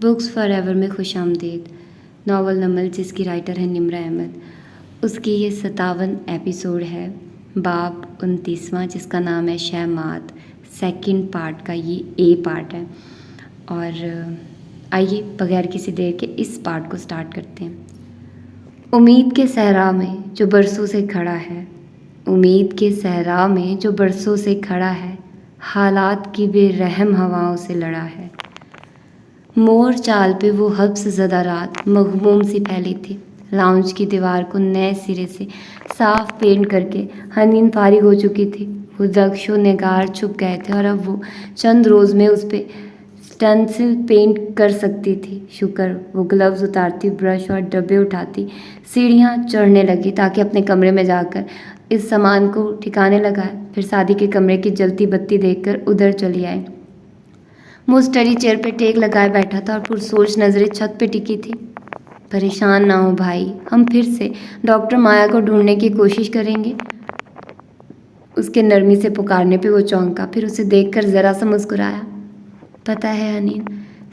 Books for ever میں خوش آمدید. ناول نمل جس کی رائٹر ہے نمرہ احمد. اس کی یہ 57 ایپیسوڈ ہے. باب 29واں جس کا نام ہے شہمات. سیکنڈ پارٹ کا یہ اے پارٹ ہے. اور آئیے بغیر کسی دیر کے اس پارٹ کو سٹارٹ کرتے ہیں. امید کے صحرا میں جو برسوں سے کھڑا ہے، امید کے صحرا میں جو برسوں سے کھڑا ہے، حالات کی بے رحم ہواؤں سے لڑا ہے. مور چال پہ وہ حبس زدہ رات مغموم سی پھیلی تھی. لاؤنج کی دیوار کو نئے سرے سے صاف پینٹ کر کے حنین فارغ ہو چکی تھی. وہ نقش و نگار چھپ گئے تھے اور اب وہ چند روز میں اس پہ سٹنسل پینٹ کر سکتی تھی. شکر. وہ گلوز اتارتی، برش اور ڈبے اٹھاتی سیڑھیاں چڑھنے لگی تاکہ اپنے کمرے میں جا کر اس سامان کو ٹھکانے لگائے. پھر سادی کے کمرے کی جلتی بتی دیکھ کر ادھر چلی آئی. وہ اسٹڈی چیئر پہ ٹیک لگائے بیٹھا تھا اور پرسوچ نظریں چھت پہ ٹکی تھی. پریشان نہ ہو بھائی، ہم پھر سے ڈاکٹر مایا کو ڈھونڈنے کی کوشش کریں گے. اس کے نرمی سے پکارنے پہ وہ چونکا، پھر اسے دیکھ کر ذرا سا مسکرایا. پتہ ہے حنین،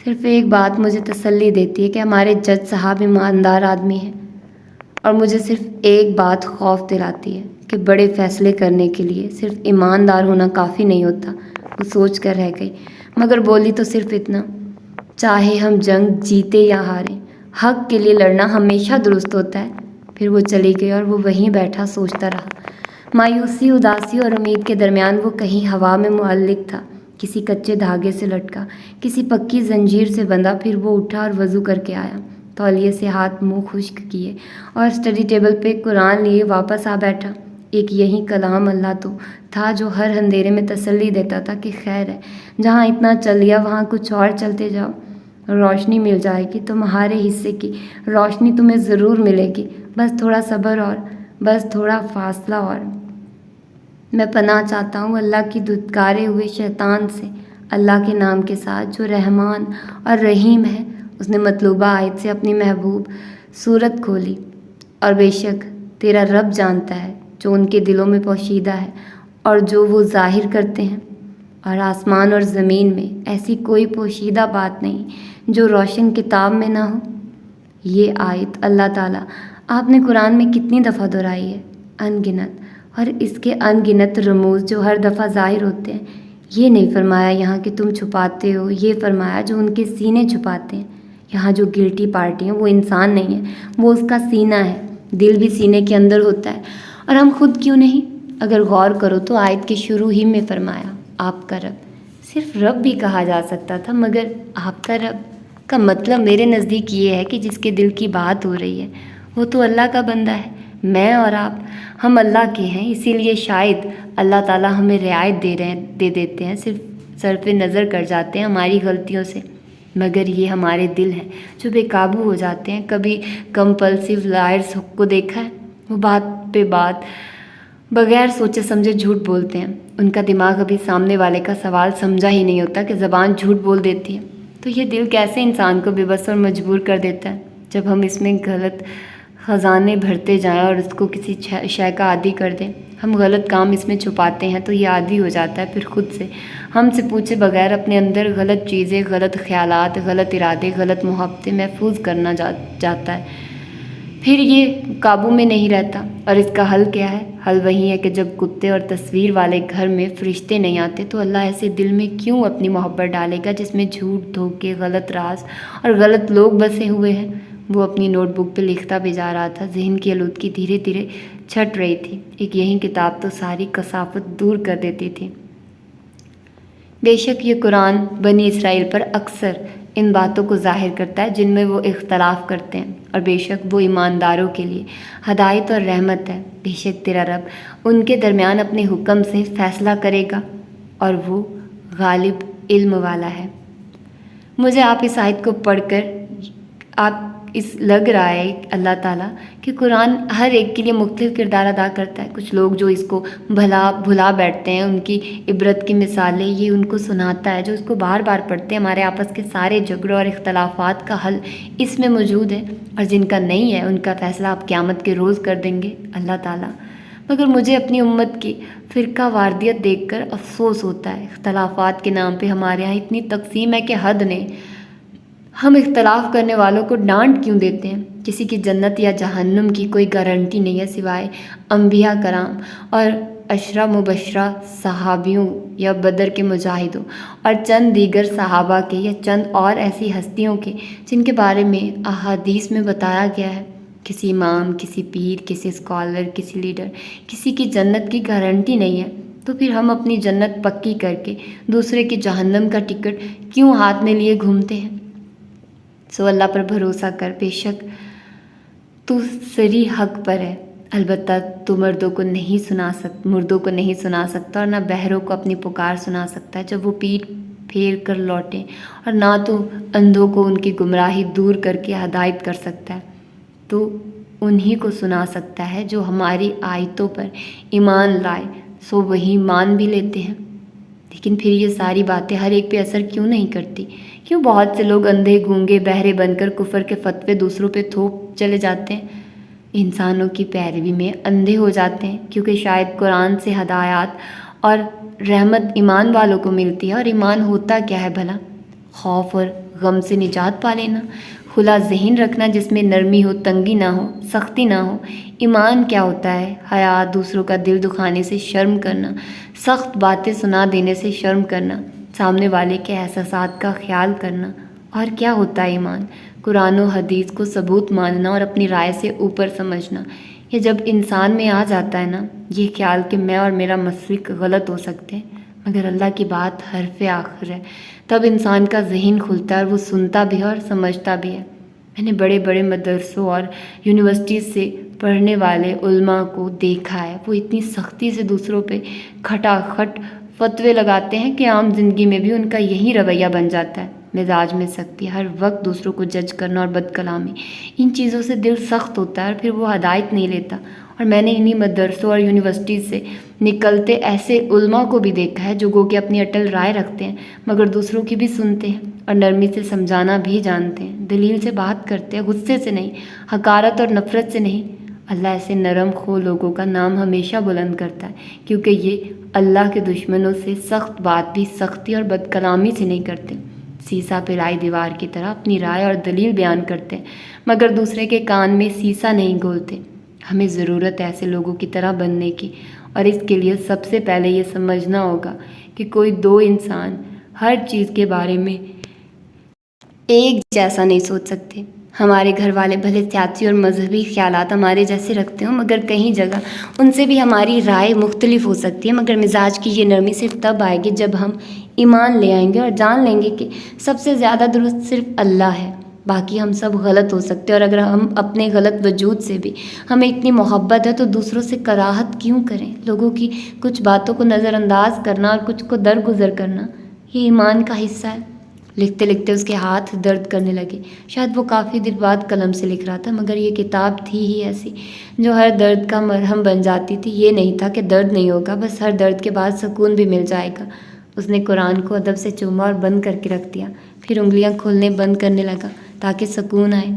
صرف ایک بات مجھے تسلی دیتی ہے کہ ہمارے جج صاحب ایماندار آدمی ہیں. اور مجھے صرف ایک بات خوف دلاتی ہے کہ بڑے فیصلے کرنے کے لیے صرف ایماندار ہونا کافی نہیں ہوتا. وہ سوچ کر رہ گئی، مگر بولی تو صرف اتنا، چاہے ہم جنگ جیتے یا ہاریں، حق کے لیے لڑنا ہمیشہ درست ہوتا ہے. پھر وہ چلی گئی اور وہ وہیں بیٹھا سوچتا رہا. مایوسی، اداسی اور امید کے درمیان وہ کہیں ہوا میں معلق تھا، کسی کچے دھاگے سے لٹکا، کسی پکی زنجیر سے بندھا. پھر وہ اٹھا اور وضو کر کے آیا. تولیے سے ہاتھ منہ خشک کیے اور اسٹڈی ٹیبل پہ قرآن لیے واپس آ بیٹھا. ایک یہی کلام اللہ تو تھا جو ہر اندھیرے میں تسلی دیتا تھا کہ خیر ہے، جہاں اتنا چل لیا وہاں کچھ اور چلتے جاؤ. روشنی مل جائے گی، تمہارے حصے کی روشنی تمہیں ضرور ملے گی. بس تھوڑا صبر اور بس تھوڑا فاصلہ اور. میں پناہ چاہتا ہوں اللہ کی دھتکارے ہوئے شیطان سے، اللہ کے نام کے ساتھ جو رحمان اور رحیم ہے. اس نے مطلوبہ آیت سے اپنی محبوب صورت کھولی. اور بے شک تیرا رب جانتا ہے جو ان کے دلوں میں پوشیدہ ہے اور جو وہ ظاہر کرتے ہیں. اور آسمان اور زمین میں ایسی کوئی پوشیدہ بات نہیں جو روشن کتاب میں نہ ہو. یہ آیت اللہ تعالیٰ آپ نے قرآن میں کتنی دفعہ دہرائی ہے؟ ان گنت. اور اس کے ان گنت رموز جو ہر دفعہ ظاہر ہوتے ہیں. یہ نہیں فرمایا یہاں کہ تم چھپاتے ہو، یہ فرمایا جو ان کے سینے چھپاتے ہیں. یہاں جو گلٹی پارٹی ہیں وہ انسان نہیں ہے، وہ اس کا سینہ ہے. دل بھی سینے کے اندر ہوتا ہے. اور ہم خود کیوں نہیں؟ اگر غور کرو تو آیت کے شروع ہی میں فرمایا آپ کا رب. صرف رب بھی کہا جا سکتا تھا، مگر آپ کا رب کا مطلب میرے نزدیک یہ ہے کہ جس کے دل کی بات ہو رہی ہے وہ تو اللہ کا بندہ ہے. میں اور آپ، ہم اللہ کے ہیں. اسی لیے شاید اللہ تعالیٰ ہمیں رعایت دے دیتے ہیں، صرف صرف نظر کر جاتے ہیں ہماری غلطیوں سے. مگر یہ ہمارے دل ہیں جو بے قابو ہو جاتے ہیں. کبھی کمپلسیو لائرز کو دیکھا ہے؟ وہ بات پہ بات بغیر سوچے سمجھے جھوٹ بولتے ہیں. ان کا دماغ ابھی سامنے والے کا سوال سمجھا ہی نہیں ہوتا کہ زبان جھوٹ بول دیتی ہے. تو یہ دل کیسے انسان کو بے بس اور مجبور کر دیتا ہے؟ جب ہم اس میں غلط خزانے بھرتے جائیں اور اس کو کسی شے کا عادی کر دیں، ہم غلط کام اس میں چھپاتے ہیں تو یہ عادی ہو جاتا ہے. پھر خود سے ہم سے پوچھے بغیر اپنے اندر غلط چیزیں، غلط خیالات، غلط ارادے، غلط محبتیں محفوظ کرنا جاتا ہے. پھر یہ قابو میں نہیں رہتا. اور اس کا حل کیا ہے؟ حل وہی ہے کہ جب کتے اور تصویر والے گھر میں فرشتے نہیں آتے تو اللہ ایسے دل میں کیوں اپنی محبت ڈالے گا جس میں جھوٹ، دھوکے، غلط راز اور غلط لوگ بسے ہوئے ہیں. وہ اپنی نوٹ بک پہ لکھتا بھی جا رہا تھا. ذہن کی آلودگی دھیرے دھیرے چھٹ رہی تھی. ایک یہی کتاب تو ساری کثافت دور کر دیتی تھی. بے شک یہ قرآن بنی اسرائیل پر اکثر ان باتوں کو ظاہر کرتا ہے جن میں وہ اختلاف کرتے ہیں. اور بے شک وہ ایمانداروں کے لیے ہدایت اور رحمت ہے. بے شک تیرا رب ان کے درمیان اپنے حکم سے فیصلہ کرے گا اور وہ غالب علم والا ہے. مجھے آپ اس آیت کو پڑھ کر لگ رہا ہے اللہ تعالیٰ کہ قرآن ہر ایک کے لیے مختلف کردار ادا کرتا ہے. کچھ لوگ جو اس کو بھلا بیٹھتے ہیں، ان کی عبرت کی مثالیں یہ ان کو سناتا ہے. جو اس کو بار بار پڑھتے ہیں، ہمارے آپس کے سارے جھگڑوں اور اختلافات کا حل اس میں موجود ہے. اور جن کا نہیں ہے ان کا فیصلہ آپ قیامت کے روز کر دیں گے اللہ تعالیٰ. مگر مجھے اپنی امت کی فرقہ واردیت دیکھ کر افسوس ہوتا ہے. اختلافات کے نام پہ ہمارے یہاں اتنی تقسیم ہے کہ حد نہیں. ہم اختلاف کرنے والوں کو ڈانٹ کیوں دیتے ہیں؟ کسی کی جنت یا جہنم کی کوئی گارنٹی نہیں ہے سوائے انبیاء کرام اور عشرہ مبشرہ صحابیوں یا بدر کے مجاہدوں اور چند دیگر صحابہ کے یا چند اور ایسی ہستیوں کے جن کے بارے میں احادیث میں بتایا گیا ہے۔ کسی امام، کسی پیر، کسی اسکالر، کسی لیڈر، کسی کی جنت کی گارنٹی نہیں ہے، تو پھر ہم اپنی جنت پکی کر کے دوسرے کے جہنم کا ٹکٹ کیوں ہاتھ میں لیے گھومتے ہیں؟ سو اللہ پر بھروسہ کر، بے شک تو سری حق پر ہے، البتہ تو مردوں کو نہیں سنا سکتا اور نہ بہروں کو اپنی پکار سنا سکتا ہے جب وہ پیٹھ پھیر کر لوٹیں، اور نہ تو اندھوں کو ان کی گمراہی دور کر کے ہدایت کر سکتا ہے۔ تو انہی کو سنا سکتا ہے جو ہماری آیتوں پر ایمان لائے، سو وہی مان بھی لیتے ہیں۔ لیکن پھر یہ ساری باتیں ہر ایک پہ اثر کیوں نہیں کرتی؟ کیوں بہت سے لوگ اندھے گونگے بہرے بن کر کفر کے فتوے دوسروں پہ تھوپ چلے جاتے ہیں، انسانوں کی پیروی میں اندھے ہو جاتے ہیں؟ کیونکہ شاید قرآن سے ہدایات اور رحمت ایمان والوں کو ملتی ہے، اور ایمان ہوتا کیا ہے بھلا؟ خوف اور غم سے نجات پا لینا، کھلا ذہن رکھنا جس میں نرمی ہو، تنگی نہ ہو، سختی نہ ہو۔ ایمان کیا ہوتا ہے؟ حیا، دوسروں کا دل دکھانے سے شرم کرنا، سخت باتیں سنا دینے سے شرم کرنا، سامنے والے کے احساسات کا خیال کرنا۔ اور کیا ہوتا ہے ایمان؟ قرآن و حدیث کو ثبوت ماننا اور اپنی رائے سے اوپر سمجھنا۔ یہ جب انسان میں آ جاتا ہے نا، یہ خیال کہ میں اور میرا مسلک غلط ہو سکتے ہیں مگر اللہ کی بات حرف آخر ہے، تب انسان کا ذہن کھلتا ہے اور وہ سنتا بھی ہے اور سمجھتا بھی ہے۔ میں نے بڑے بڑے مدرسوں اور یونیورسٹیز سے پڑھنے والے علماء کو دیکھا ہے، وہ اتنی سختی سے دوسروں پہ کھٹا کھٹ فتوے لگاتے ہیں کہ عام زندگی میں بھی ان کا یہی رویہ بن جاتا ہے۔ مزاج میں سختی، ہر وقت دوسروں کو جج کرنا اور بد کلامی، ان چیزوں سے دل سخت ہوتا ہے اور پھر وہ ہدایت نہیں لیتا۔ اور میں نے انہی مدرسوں اور یونیورسٹیز سے نکلتے ایسے علماء کو بھی دیکھا ہے جو گو کہ اپنی اٹل رائے رکھتے ہیں مگر دوسروں کی بھی سنتے ہیں اور نرمی سے سمجھانا بھی جانتے ہیں، دلیل سے بات کرتے ہیں، غصے سے نہیں، حقارت اور نفرت سے نہیں۔ اللہ ایسے نرم خو لوگوں کا نام ہمیشہ بلند کرتا ہے، کیونکہ یہ اللہ کے دشمنوں سے سخت بات بھی سختی اور بد کلامی سے نہیں کرتے، سیسا پہ لائی دیوار کی طرح اپنی رائے اور دلیل بیان کرتے ہیں مگر دوسرے کے کان میں سیسا نہیں گھولتے۔ ہمیں ضرورت ہے ایسے لوگوں کی طرح بننے کی، اور اس کے لیے سب سے پہلے یہ سمجھنا ہوگا کہ کوئی دو انسان ہر چیز کے بارے میں ایک جیسا نہیں سوچ سکتے۔ ہمارے گھر والے بھلے سیاسی اور مذہبی خیالات ہمارے جیسے رکھتے ہوں مگر کہیں جگہ ان سے بھی ہماری رائے مختلف ہو سکتی ہے، مگر مزاج کی یہ نرمی صرف تب آئے گی جب ہم ایمان لے آئیں گے اور جان لیں گے کہ سب سے زیادہ درست صرف اللہ ہے، باقی ہم سب غلط ہو سکتے ہیں۔ اور اگر ہم اپنے غلط وجود سے بھی ہمیں اتنی محبت ہے تو دوسروں سے کراہت کیوں کریں؟ لوگوں کی کچھ باتوں کو نظر انداز کرنا اور کچھ کو درگزر کرنا یہ ایمان کا حصہ ہے۔ لکھتے لکھتے اس کے ہاتھ درد کرنے لگے، شاید وہ کافی دن بعد قلم سے لکھ رہا تھا مگر یہ کتاب تھی ہی ایسی جو ہر درد کا مرہم بن جاتی تھی۔ یہ نہیں تھا کہ درد نہیں ہوگا، بس ہر درد کے بعد سکون بھی مل جائے گا۔ اس نے قرآن کو ادب سے چوما اور بند کر کے رکھ دیا، پھر انگلیاں کھولنے بند کرنے لگا تاکہ سکون آئے۔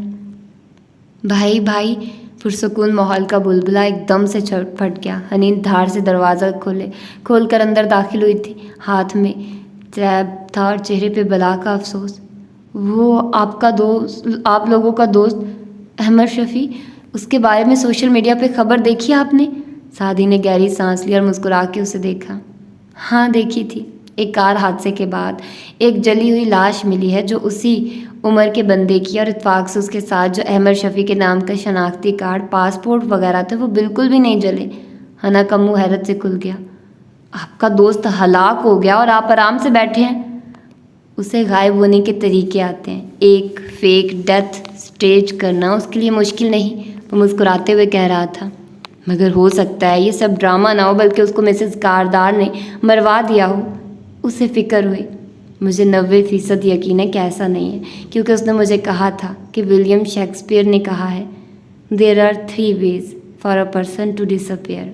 بھائی پرسکون ماحول کا بلبلا ایک دم سے پھٹ گیا۔ حنین دھار سے دروازہ کھول کر اندر داخل ہوئی تھی، ہاتھ میں ٹیب تھا اور چہرے پہ بلا کا افسوس۔ وہ آپ لوگوں کا دوست احمد شفیع، اس کے بارے میں سوشل میڈیا پہ خبر دیکھی آپ نے؟ سعدی نے گہری سانس لی اور مسکرا کے اسے دیکھا۔ ہاں دیکھی تھی، ایک کار حادثے کے بعد ایک جلی ہوئی لاش ملی ہے جو اسی عمر کے بندے کی، اور اتفاق سے اس کے ساتھ جو احمد شفیع کے نام کا شناختی کارڈ، پاسپورٹ وغیرہ تھے وہ بالکل بھی نہیں جلے۔ حنا کا منہ حیرت سے کھل گیا۔ آپ کا دوست ہلاک ہو گیا اور آپ آرام سے بیٹھے ہیں؟ اسے غائب ہونے کے طریقے آتے ہیں، ایک فیک ڈیتھ سٹیج کرنا اس کے لیے مشکل نہیں، وہ مسکراتے ہوئے کہہ رہا تھا۔ مگر ہو سکتا ہے یہ سب ڈرامہ نہ ہو بلکہ اس کو مسز کاردار نے مروا دیا ہو۔ اسے فکر ہوئی۔ مجھے 90% یقین ہے کہ ایسا نہیں ہے، کیونکہ اس نے مجھے کہا تھا کہ ولیم شیکسپیئر نے کہا ہے "There are 3 ways for a person to disappear.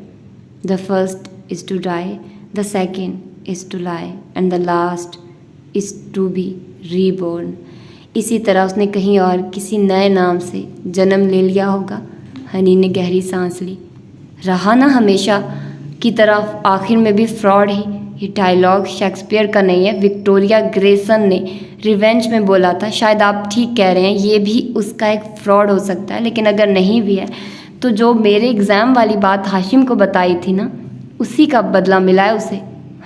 The first is to die, the second is to lie, and the last is to be reborn." اسی طرح اس نے کہیں اور کسی نئے نام سے جنم لے لیا ہوگا۔ ہنی نے گہری سانس لی۔ رہا نا ہمیشہ کی طرح آخر میں بھی فراڈ ہی۔ یہ ڈائلاگ شیکسپیئر کا نہیں ہے، وکٹوریا گریسن نے ریونج میں بولا تھا۔ شاید آپ ٹھیک کہہ رہے ہیں، یہ بھی اس کا ایک فراڈ ہو سکتا ہے، لیکن اگر نہیں بھی ہے تو جو میرے ایگزام والی بات ہاشم کو بتائی تھی نا، اسی کا بدلہ ملا ہے اسے۔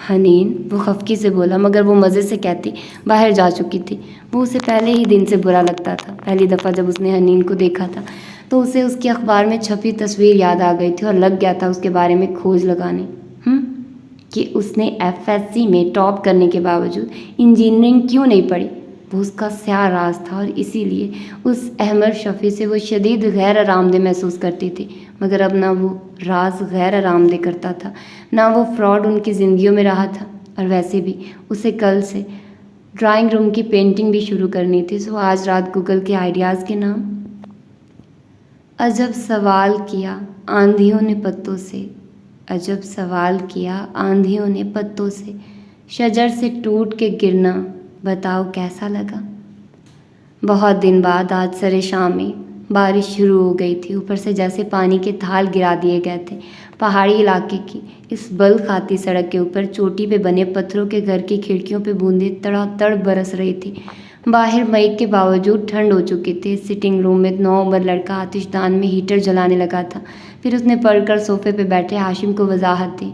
حنین وہ خفقی سے بولا، مگر وہ مزے سے کہتی باہر جا چکی تھی۔ وہ اسے پہلے ہی دن سے برا لگتا تھا۔ پہلی دفعہ جب اس نے حنین کو دیکھا تھا تو اسے اس کی اخبار میں چھپی تصویر یاد آ گئی تھی اور لگ گیا تھا اس کے بارے میں کھوج لگانے کہ اس نے FSC میں ٹاپ کرنے کے باوجود انجینئرنگ کیوں نہیں پڑھی۔ وہ اس کا سیاہ راز تھا اور اسی لیے اس احمر شفیع سے وہ شدید غیر آرام دہ محسوس کرتی تھی، مگر اب نہ وہ راز غیر آرام دہ کرتا تھا، نہ وہ فراڈ ان کی زندگیوں میں رہا تھا۔ اور ویسے بھی اسے کل سے ڈرائنگ روم کی پینٹنگ بھی شروع کرنی تھی، سو آج رات گوگل کے آئیڈیاز کے نام عجب سوال کیا آندھیوں نے پتوں سے، عجب سوال کیا آندھیوں نے پتوں سے، شجر سے ٹوٹ کے گرنا بتاؤ کیسا لگا۔ بہت دن بعد آج سرے شام میں بارش شروع ہو گئی تھی، اوپر سے جیسے پانی کے تھال گرا دیے گئے تھے۔ پہاڑی علاقے کی اس بل کھاتی سڑک کے اوپر چوٹی پہ بنے پتھروں کے گھر کی کھڑکیوں پہ بوندیں تڑا تڑ برس رہی تھی۔ باہر مئی کے باوجود ٹھنڈ ہو چکی تھی۔ سٹنگ روم میں 9 عمر لڑکا آتش دان میں ہیٹر جلانے لگا تھا۔ پھر اس نے پڑھ کر صوفے پہ بیٹھے ہاشم کو وضاحت دی،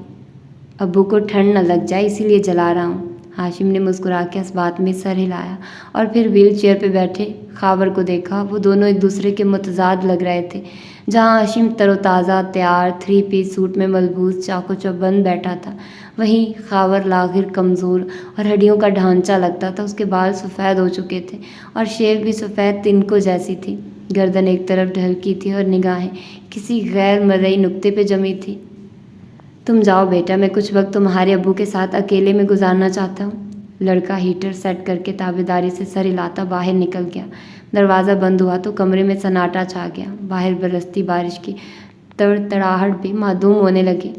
ابو کو ٹھنڈ نہ لگ جائے اسی لیے جلا رہا ہوں۔ ہاشم نے مسکرا کے اس بات میں سر ہلایا اور پھر ویل چیئر پہ بیٹھے خاور کو دیکھا۔ وہ دونوں ایک دوسرے کے متضاد لگ رہے تھے۔ جہاں ہاشم تر و تازہ تیار 3 پیس سوٹ میں ملبوس چاق و چوبند بیٹھا تھا، وہیں خاور لاغر کمزور اور ہڈیوں کا ڈھانچہ لگتا تھا۔ اس کے بال سفید ہو چکے تھے اور شیو بھی سفید تنکوں جیسی تھی۔ گردن ایک طرف ڈھلکی تھی اور نگاہیں کسی غیر مرئی نقطے پہ جمی تھی۔ تم جاؤ بیٹا، میں کچھ وقت تمہارے ابو کے ساتھ اکیلے میں گزارنا چاہتا ہوں۔ لڑکا ہیٹر سیٹ کر کے تابعداری سے سر ہلاتا باہر نکل گیا۔ دروازہ بند ہوا تو کمرے میں سناٹا چھا گیا۔ باہر برستی بارش کی تڑتڑاہٹ بھی معدوم ہونے لگی۔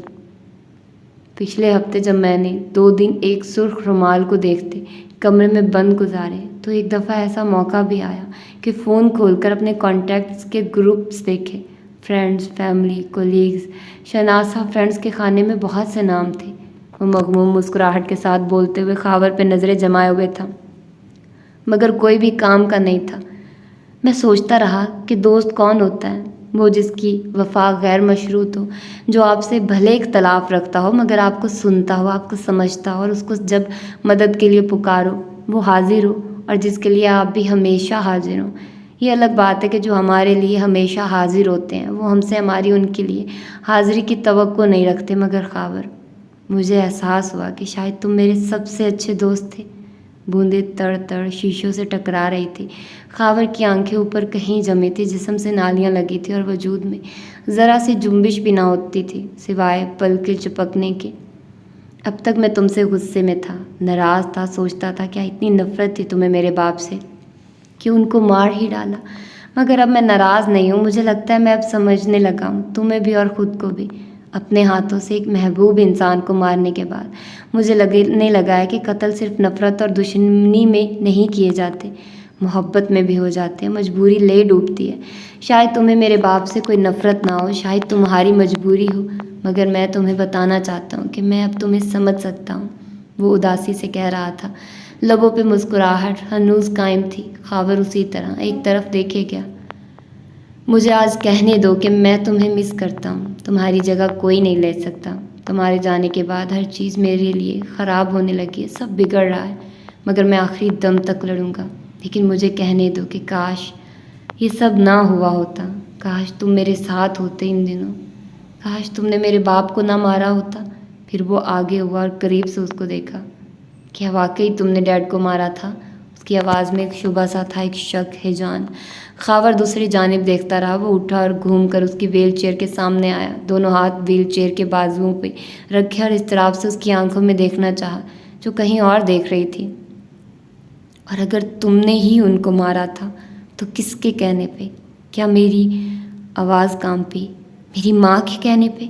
پچھلے ہفتے جب میں نے 2 دن ایک سرخ رومال کو دیکھتے کمرے میں بند گزارے تو ایک دفعہ ایسا موقع بھی آیا کہ فون کھول کر اپنے کانٹیکٹس کے گروپس دیکھے۔ فرینڈز، فیملی، کولیگز، شناسہ فرینڈز کے خانے میں بہت سے نام تھے۔ وہ مغموم مسکراہٹ کے ساتھ بولتے ہوئے خاور پہ نظریں جمائے ہوئے تھا، مگر کوئی بھی کام کا نہیں تھا۔ میں سوچتا رہا کہ دوست کون ہوتا ہے؟ وہ جس کی وفا غیر مشروط ہو، جو آپ سے بھلے اختلاف رکھتا ہو مگر آپ کو سنتا ہو، آپ کو سمجھتا ہو اور اس کو جب مدد کے لیے پکارو وہ حاضر ہو، اور جس کے لیے آپ بھی ہمیشہ حاضر ہوں۔ یہ الگ بات ہے کہ جو ہمارے لیے ہمیشہ حاضر ہوتے ہیں وہ ہم سے ہماری ان کے لیے حاضری کی توقع نہیں رکھتے۔ مگر خاور، مجھے احساس ہوا کہ شاید تم میرے سب سے اچھے دوست تھے۔ بوندیں تڑ تڑ شیشوں سے ٹکرا رہی تھی۔ خاور کی آنکھیں اوپر کہیں جمی تھی، جسم سے نالیاں لگی تھی اور وجود میں ذرا سی جنبش بھی نہ ہوتی تھی سوائے پلکیں چپکنے کے۔ اب تک میں تم سے غصے میں تھا، ناراض تھا، سوچتا تھا کیا اتنی نفرت تھی تمہیں میرے باپ سے کہ ان کو مار ہی ڈالا۔ مگر اب میں ناراض نہیں ہوں، مجھے لگتا ہے میں اب سمجھنے لگا ہوں، تمہیں بھی اور خود کو بھی۔ اپنے ہاتھوں سے ایک محبوب انسان کو مارنے کے بعد مجھے لگنے لگا ہے کہ قتل صرف نفرت اور دشمنی میں نہیں کیے جاتے، محبت میں بھی ہو جاتے ہیں۔ مجبوری لے ڈوبتی ہے۔ شاید تمہیں میرے باپ سے کوئی نفرت نہ ہو، شاید تمہاری مجبوری ہو، مگر میں تمہیں بتانا چاہتا ہوں کہ میں اب تمہیں سمجھ سکتا ہوں۔ وہ اداسی سے کہہ رہا تھا، لبوں پہ مسکراہٹ ہنوز قائم تھی۔ خاور اسی طرح ایک طرف دیکھے گیا۔ مجھے آج کہنے دو کہ میں تمہیں مس کرتا ہوں، تمہاری جگہ کوئی نہیں لے سکتا۔ تمہارے جانے کے بعد ہر چیز میرے لیے خراب ہونے لگی ہے، سب بگڑ رہا ہے، مگر میں آخری دم تک لڑوں گا۔ لیکن مجھے کہنے دو کہ کاش یہ سب نہ ہوا ہوتا، کاش تم میرے ساتھ ہوتے ان دنوں، کاش تم نے میرے باپ کو نہ مارا ہوتا۔ پھر وہ آگے ہوا اور قریب سے اس کو دیکھا۔ کیا واقعی تم نے ڈیڈ کو مارا تھا؟ اس کی آواز میں ایک شبہ سا تھا، ایک شک ہے جان۔ خاور دوسری جانب دیکھتا رہا۔ وہ اٹھا اور گھوم کر اس کی ویل چیئر کے سامنے آیا، دونوں ہاتھ ویل چیئر کے بازوؤں پہ رکھے اور اضطراب سے اس کی آنکھوں میں دیکھنا چاہا جو کہیں اور دیکھ رہی تھی۔ اور اگر تم نے ہی ان کو مارا تھا تو کس کے کہنے پہ؟ کیا میری آواز کانپی؟ میری ماں کے کہنے پہ؟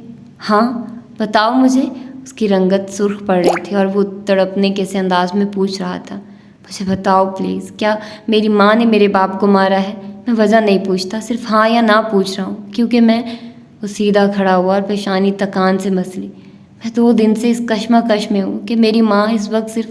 ہاں بتاؤ مجھے۔ اس کی رنگت سرخ پڑ رہی تھی اور وہ تڑپنے کے سے انداز میں پوچھ رہا تھا، مجھے بتاؤ پلیز، کیا میری ماں نے میرے باپ کو مارا ہے؟ میں وجہ نہیں پوچھتا، صرف ہاں یا نہ پوچھ رہا ہوں، کیونکہ وہ سیدھا کھڑا ہوا اور پیشانی تکان سے مسلی۔ میں 2 دن سے اس کشمکش میں ہوں کہ میری ماں اس وقت صرف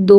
2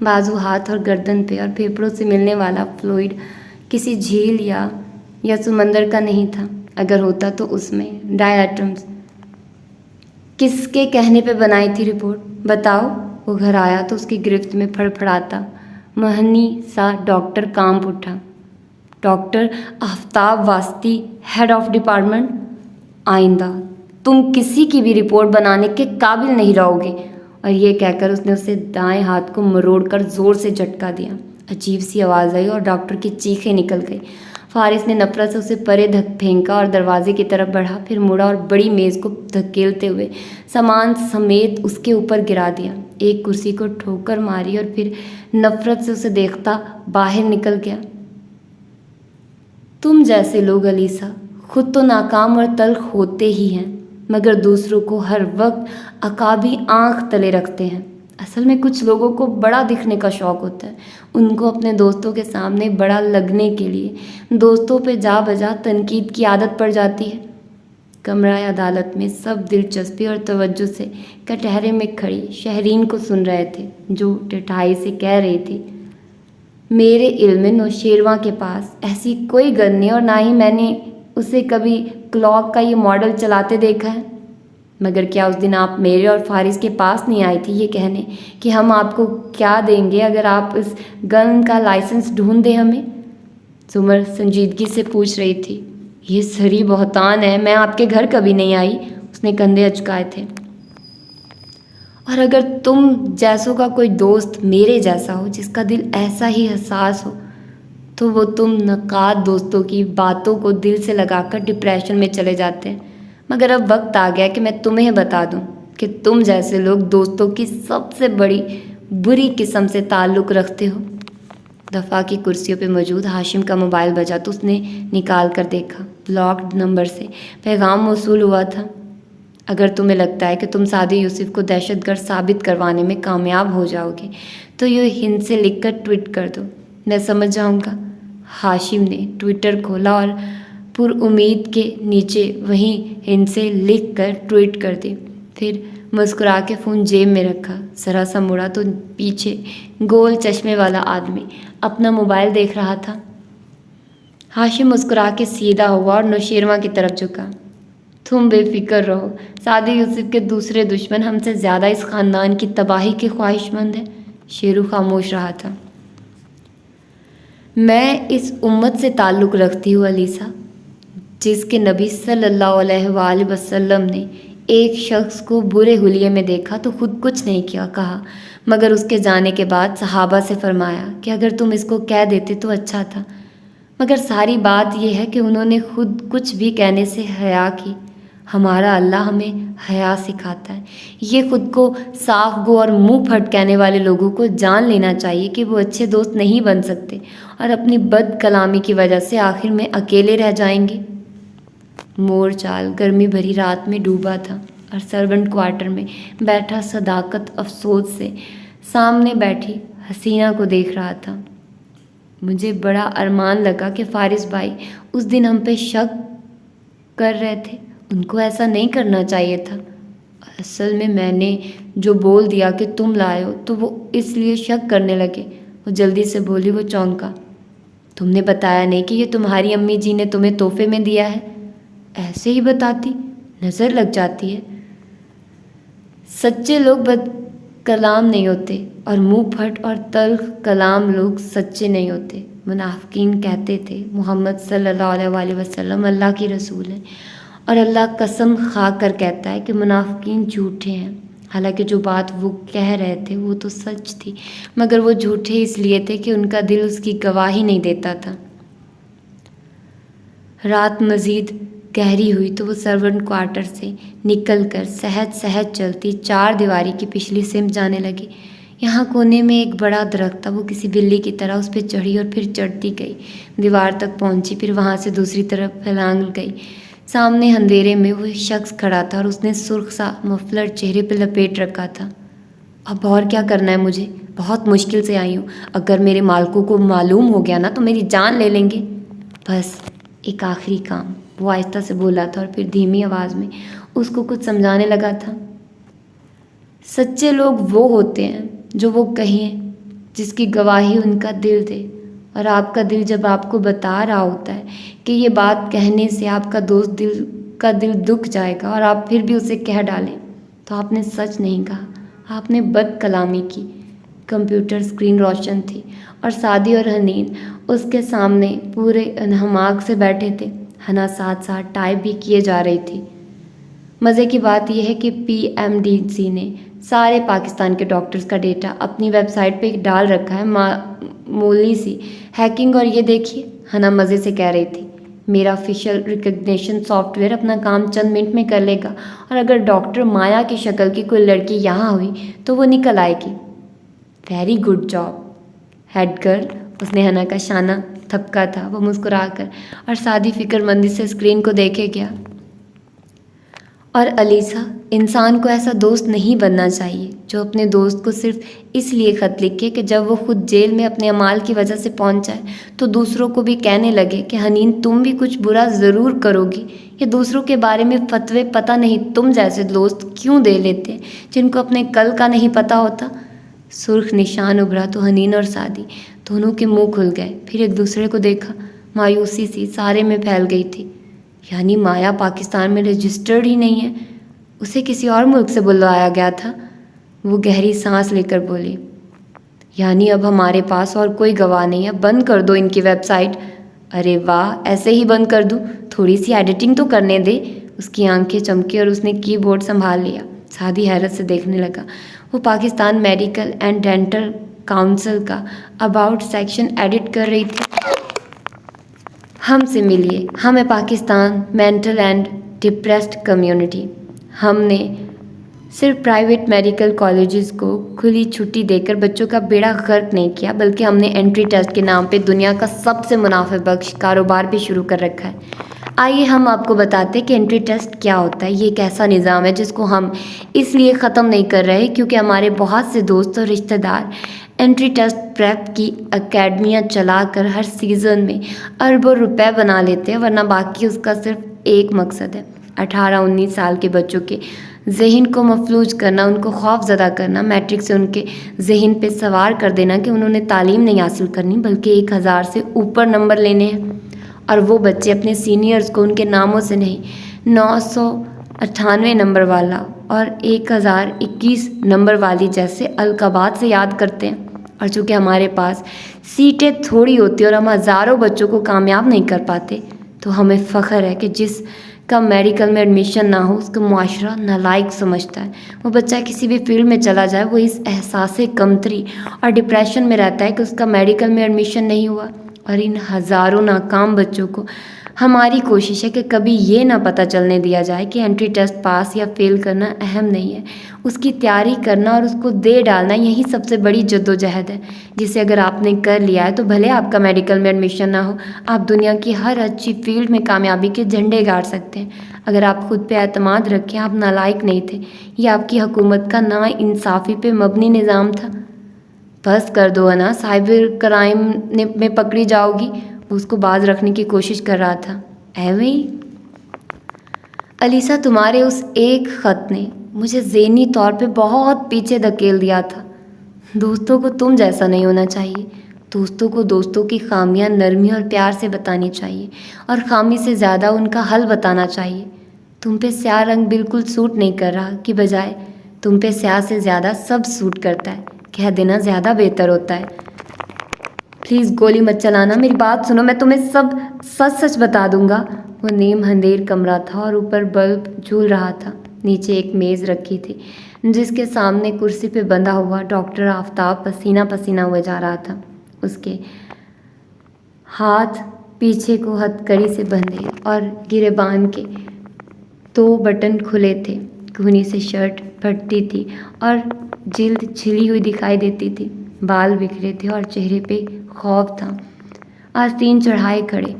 بازو، ہاتھ اور گردن پہ، اور پھیپھڑوں سے ملنے والا فلوئڈ کسی جھیل یا سمندر کا نہیں تھا۔ اگر ہوتا تو اس میں ڈائی ایٹمز۔ کس کے کہنے پہ بنائی تھی رپورٹ؟ بتاؤ۔ وہ گھر آیا تو اس کی گرفت میں پھڑپھڑاتا مہنی سا ڈاکٹر کانپ اٹھا۔ Doctor Aftab Wasti, head of department, آئندہ تم کسی کی بھی رپورٹ بنانے کے قابل نہیں رہو گے۔ اور یہ کہہ کر اس نے اسے دائیں ہاتھ کو مروڑ کر زور سے جھٹکا دیا۔ عجیب سی آواز آئی اور ڈاکٹر کی چیخیں نکل گئی۔ فارس نے نفرت سے اسے پرے پھینکا اور دروازے کی طرف بڑھا، پھر مڑا اور بڑی میز کو دھکیلتے ہوئے سامان سمیت اس کے اوپر گرا دیا۔ ایک کرسی کو ٹھوکر ماری اور پھر نفرت سے اسے دیکھتا باہر نکل گیا۔ تم جیسے لوگ علیسا خود تو ناکام اور تلخ ہوتے ہی ہیں، مگر دوسروں کو ہر وقت عقابی آنکھ تلے رکھتے ہیں۔ اصل میں کچھ لوگوں کو بڑا دکھنے کا شوق ہوتا ہے۔ ان کو اپنے دوستوں کے سامنے بڑا لگنے کے لیے دوستوں پہ جا بجا تنقید کی عادت پڑ جاتی ہے۔ کمرہ عدالت میں سب دلچسپی اور توجہ سے کٹہرے میں کھڑی شہرین کو سن رہے تھے، جو ٹھٹھائی سے کہہ رہی تھی، میرے علم میں نوشیروان کے پاس ایسی کوئی گن نہیں، اور نہ ہی میں نے اسے کبھی کلاک کا یہ ماڈل چلاتے دیکھا ہے۔ مگر کیا اس دن آپ میرے اور فارس کے پاس نہیں آئی تھی یہ کہنے کہ ہم آپ کو کیا دیں گے اگر آپ اس گن کا لائسنس ڈھونڈ دیں ہمیں؟ سمر سنجیدگی سے پوچھ رہی تھی۔ یہ سری بہتان ہے، میں آپ کے گھر کبھی نہیں آئی۔ اس نے کندھے اچکائے تھے۔ اور اگر تم جیسوں کا کوئی دوست میرے جیسا ہو، جس کا دل ایسا ہی حساس ہو، تو وہ تم نقاد دوستوں کی باتوں کو دل سے لگا کر ڈپریشن میں چلے جاتے ہیں۔ مگر اب وقت آ گیا کہ میں تمہیں بتا دوں کہ تم جیسے لوگ دوستوں کی سب سے بری قسم سے تعلق رکھتے ہو۔ دفاع کی کرسیوں پہ موجود ہاشم کا موبائل بجا تو اس نے نکال کر دیکھا۔ بلاکڈ نمبر سے پیغام موصول ہوا تھا۔ اگر تمہیں لگتا ہے کہ تم سعدی یوسف کو دہشت گرد ثابت کروانے میں کامیاب ہو جاؤ گے تو یہ ہند سے لکھ کر ٹویٹ کر دو، میں سمجھ جاؤں گا۔ ہاشم نے ٹویٹر کھولا اور پر امید کے نیچے وہیں ہند سے لکھ کر ٹویٹ کر دی، پھر مسکرا کے فون جیب میں رکھا۔ ذرا سا مڑا تو پیچھے گول چشمے والا آدمی اپنا موبائل دیکھ رہا تھا۔ ہاشم مسکرا کے سیدھا ہوا اور نوشیروان کی طرف جھکا۔ تم بے فکر رہو، سعدی یوسف کے دوسرے دشمن ہم سے زیادہ اس خاندان کی تباہی کے خواہش مند ہیں۔ شیرو خاموش رہا تھا۔ میں اس امت سے تعلق رکھتی ہوں علیسا، جس کے نبی صلی اللہ علیہ وآلہ وسلم نے ایک شخص کو برے حلیے میں دیکھا تو خود کچھ نہیں کہا، مگر اس کے جانے کے بعد صحابہ سے فرمایا کہ اگر تم اس کو کہہ دیتے تو اچھا تھا، مگر ساری بات یہ ہے کہ انہوں نے خود کچھ بھی کہنے سے حیا کی۔ ہمارا اللہ ہمیں حیا سکھاتا ہے۔ یہ خود کو صاف گو اور منہ پھٹ کہنے والے لوگوں کو جان لینا چاہیے کہ وہ اچھے دوست نہیں بن سکتے اور اپنی بد کلامی کی وجہ سے آخر میں اکیلے رہ جائیں گے۔ مور چال گرمی بھری رات میں ڈوبا تھا اور سرونٹ کوارٹر میں بیٹھا صداقت افسوس سے سامنے بیٹھی حسینہ کو دیکھ رہا تھا۔ مجھے بڑا ارمان لگا کہ فارس بھائی اس دن ہم پہ شک کر رہے تھے، ان کو ایسا نہیں کرنا چاہیے تھا۔ اصل میں نے جو بول دیا کہ تم لائے ہو تو وہ اس لیے شک کرنے لگے۔ وہ جلدی سے بولی۔ وہ چونکا۔ تم نے بتایا نہیں کہ یہ تمہاری امی جی نے تمہیں تحفے میں دیا ہے؟ ایسے ہی بتاتی، نظر لگ جاتی ہے۔ سچے لوگ بد کلام نہیں ہوتے اور منہ پھٹ اور تلخ کلام لوگ سچے نہیں ہوتے۔ منافقین کہتے تھے محمد صلی اللہ علیہ وآلہ وسلم اللہ کی رسول ہیں، اور اللہ قسم کھا کر کہتا ہے کہ منافقین جھوٹے ہیں۔ حالانکہ جو بات وہ کہہ رہے تھے وہ تو سچ تھی، مگر وہ جھوٹے اس لیے تھے کہ ان کا دل اس کی گواہی نہیں دیتا تھا۔ رات مزید گہری ہوئی تو وہ سرونٹ کوارٹر سے نکل کر سہج سہج چلتی 4 دیواری کی پچھلی سمت جانے لگی۔ یہاں کونے میں ایک بڑا درخت تھا۔ وہ کسی بلی کی طرح اس پہ چڑھی اور پھر چڑھتی گئی، دیوار تک پہنچی، پھر وہاں سے دوسری طرف پھلانگ گئی۔ سامنے اندھیرے میں وہ شخص کھڑا تھا اور اس نے سرخ سا مفلر چہرے پہ لپیٹ رکھا تھا۔ اب اور کیا کرنا ہے مجھے؟ بہت مشکل سے آئی ہوں، اگر میرے مالکوں کو معلوم ہو گیا نا تو میری جان لے لیں گے۔ بس ایک آخری کام، وہ آہستہ سے بولا تھا اور پھر دھیمی آواز میں اس کو کچھ سمجھانے لگا تھا۔ سچے لوگ وہ ہوتے ہیں جو وہ کہیں جس کی گواہی ان کا دل دے، اور آپ کا دل جب آپ کو بتا رہا ہوتا ہے کہ یہ بات کہنے سے آپ کا دوست دل دکھ جائے گا اور آپ پھر بھی اسے کہہ ڈالیں، تو آپ نے سچ نہیں کہا، آپ نے بد کلامی کی۔ کمپیوٹر اسکرین روشن تھی اور سعدی اور حنین اس کے سامنے پورے انہماک سے بیٹھے تھے۔ ہنا ساتھ ساتھ ٹائپ بھی کیے جا رہی تھی۔ مزے کی بات یہ ہے کہ PMDC نے سارے پاکستان کے ڈاکٹرز کا ڈیٹا اپنی ویب سائٹ پہ ڈال رکھا ہے، معمولی سی ہیکنگ، اور یہ دیکھیے، ہنا مزے سے کہہ رہی تھی، میرا فیشل ریکگنیشن سافٹ ویئر اپنا کام چند منٹ میں کر لے گا، اور اگر ڈاکٹر مایا کی شکل کی کوئی لڑکی یہاں ہوئی تو وہ نکل آئے گی۔ Very good job head girl, اس نے ہنا کا شانہ تھپکا تھا۔ وہ مسکرا کر اور سادی فکر مندی سے اسکرین کو دیکھے گیا۔ اور الیسا، انسان کو ایسا دوست نہیں بننا چاہیے جو اپنے دوست کو صرف اس لیے خط لکھے کہ جب وہ خود جیل میں اپنے اعمال کی وجہ سے پہنچ جائے تو دوسروں کو بھی کہنے لگے کہ حنین تم بھی کچھ برا ضرور کرو گی، یا دوسروں کے بارے میں فتوے پتہ نہیں تم جیسے دوست کیوں دے لیتے جن کو اپنے کل کا نہیں پتہ ہوتا۔ سرخ نشان ابھرا تو حنین اور سعدی دونوں کے منہ کھل گئے، پھر ایک دوسرے کو دیکھا۔ مایوسی سی سارے میں پھیل گئی تھی۔ یعنی مایا پاکستان میں رجسٹرڈ ہی نہیں ہے، اسے کسی اور ملک سے بلوایا گیا تھا۔ وہ گہری سانس لے کر بولی، یعنی اب ہمارے پاس اور کوئی گواہ نہیں ہے، بند کر دو ان کی ویب سائٹ۔ ارے واہ، ایسے ہی بند کر دوں؟ تھوڑی سی ایڈیٹنگ تو کرنے دے۔ اس کی آنکھیں چمکی اور اس نے کی بورڈ سنبھال لیا۔ سعدی حیرت سے دیکھنے لگا۔ وہ Pakistan medical and dental council کا اباؤٹ سیکشن ایڈٹ کر رہی تھی۔ ہم سے ملیے، ہمیں Pakistan mental and depressed community, ہم نے صرف پرائیویٹ میڈیکل کالجز کو کھلی چھٹی دے کر بچوں کا بیڑا غرق نہیں کیا، بلکہ ہم نے انٹری ٹیسٹ کے نام پہ دنیا کا سب سے منافع بخش کاروبار بھی شروع کر رکھا ہے۔ آئیے ہم آپ کو بتاتے کہ انٹری ٹیسٹ کیا ہوتا ہے۔ یہ ایک ایسا نظام ہے جس کو ہم اس لیے ختم نہیں کر رہے کیونکہ ہمارے بہت سے دوست اور رشتہ دار انٹری ٹیسٹ پریپ کی اکیڈمیاں چلا کر ہر سیزن میں اربوں روپے بنا لیتے ہیں، ورنہ باقی اس کا صرف ایک مقصد ہے، 18-19 سال کے بچوں کے ذہن کو مفلوج کرنا، ان کو خوف زدہ کرنا، میٹرک سے ان کے ذہن پہ سوار کر دینا کہ انہوں نے تعلیم نہیں حاصل کرنی بلکہ 1000 سے اوپر نمبر لینے ہیں، اور وہ بچے اپنے سینئرز کو ان کے ناموں سے نہیں 998 نمبر والا اور 1021 نمبر والی جیسے القابات سے یاد کرتے ہیں۔ اور چونکہ ہمارے پاس سیٹیں تھوڑی ہوتی اور ہم ہزاروں بچوں کو کامیاب نہیں کر پاتے، تو ہمیں فخر ہے کہ جس کا میڈیکل میں ایڈمیشن نہ ہو اس کو معاشرہ نالائق سمجھتا ہے۔ وہ بچہ کسی بھی فیلڈ میں چلا جائے وہ اس احساس کمتری اور ڈپریشن میں رہتا ہے کہ اس کا میڈیکل میں ایڈمیشن نہیں ہوا۔ اور ان ہزاروں ناکام بچوں کو ہماری کوشش ہے کہ کبھی یہ نہ پتہ چلنے دیا جائے کہ انٹری ٹیسٹ پاس یا فیل کرنا اہم نہیں ہے، اس کی تیاری کرنا اور اس کو دے ڈالنا یہی سب سے بڑی جدوجہد ہے، جسے اگر آپ نے کر لیا ہے تو بھلے آپ کا میڈیکل میں ایڈمیشن نہ ہو، آپ دنیا کی ہر اچھی فیلڈ میں کامیابی کے جھنڈے گاڑ سکتے ہیں۔ اگر آپ خود پہ اعتماد رکھیں، آپ نالائق نہیں تھے، یہ آپ کی حکومت کا نا انصافی پہ مبنی نظام تھا۔ بس کر دو نا، سائبر کرائم میں پکڑی جاؤ گی۔ وہ اس کو باز رکھنے کی کوشش کر رہا تھا۔ ایویں ہی الیسا، تمہارے اس ایک خط نے مجھے ذہنی طور پہ بہت پیچھے دھکیل دیا تھا۔ دوستوں کو تم جیسا نہیں ہونا چاہیے۔ دوستوں کو دوستوں کی خامیاں نرمی اور پیار سے بتانی چاہیے، اور خامی سے زیادہ ان کا حل بتانا چاہیے۔ تم پہ سیاہ رنگ بالکل سوٹ نہیں کر رہا، کی بجائے تم پہ سیاہ سے زیادہ سب سوٹ کرتا ہے، کہہ دینا زیادہ بہتر ہوتا ہے۔ پلیز گولی مت چلانا، میری بات سنو، میں تمہیں سب سچ سچ بتا دوں گا۔ وہ نیم اندھیر کمرہ تھا اور اوپر بلب جھول رہا تھا۔ نیچے ایک میز رکھی تھی جس کے سامنے کرسی پہ بندھا ہوا ڈاکٹر آفتاب پسینہ پسینہ ہوئے جا رہا تھا۔ اس کے ہاتھ پیچھے کو ہتھکڑی سے بندھے اور گریبان کے 2 بٹن کھلے تھے۔ کونی سے شرٹ پھٹتی تھی اور جلد چھلی ہوئی دکھائی دیتی تھی۔ بال بکھرے تھے اور چہرے پہ خوف تھا۔ آستین چڑھائے کھڑے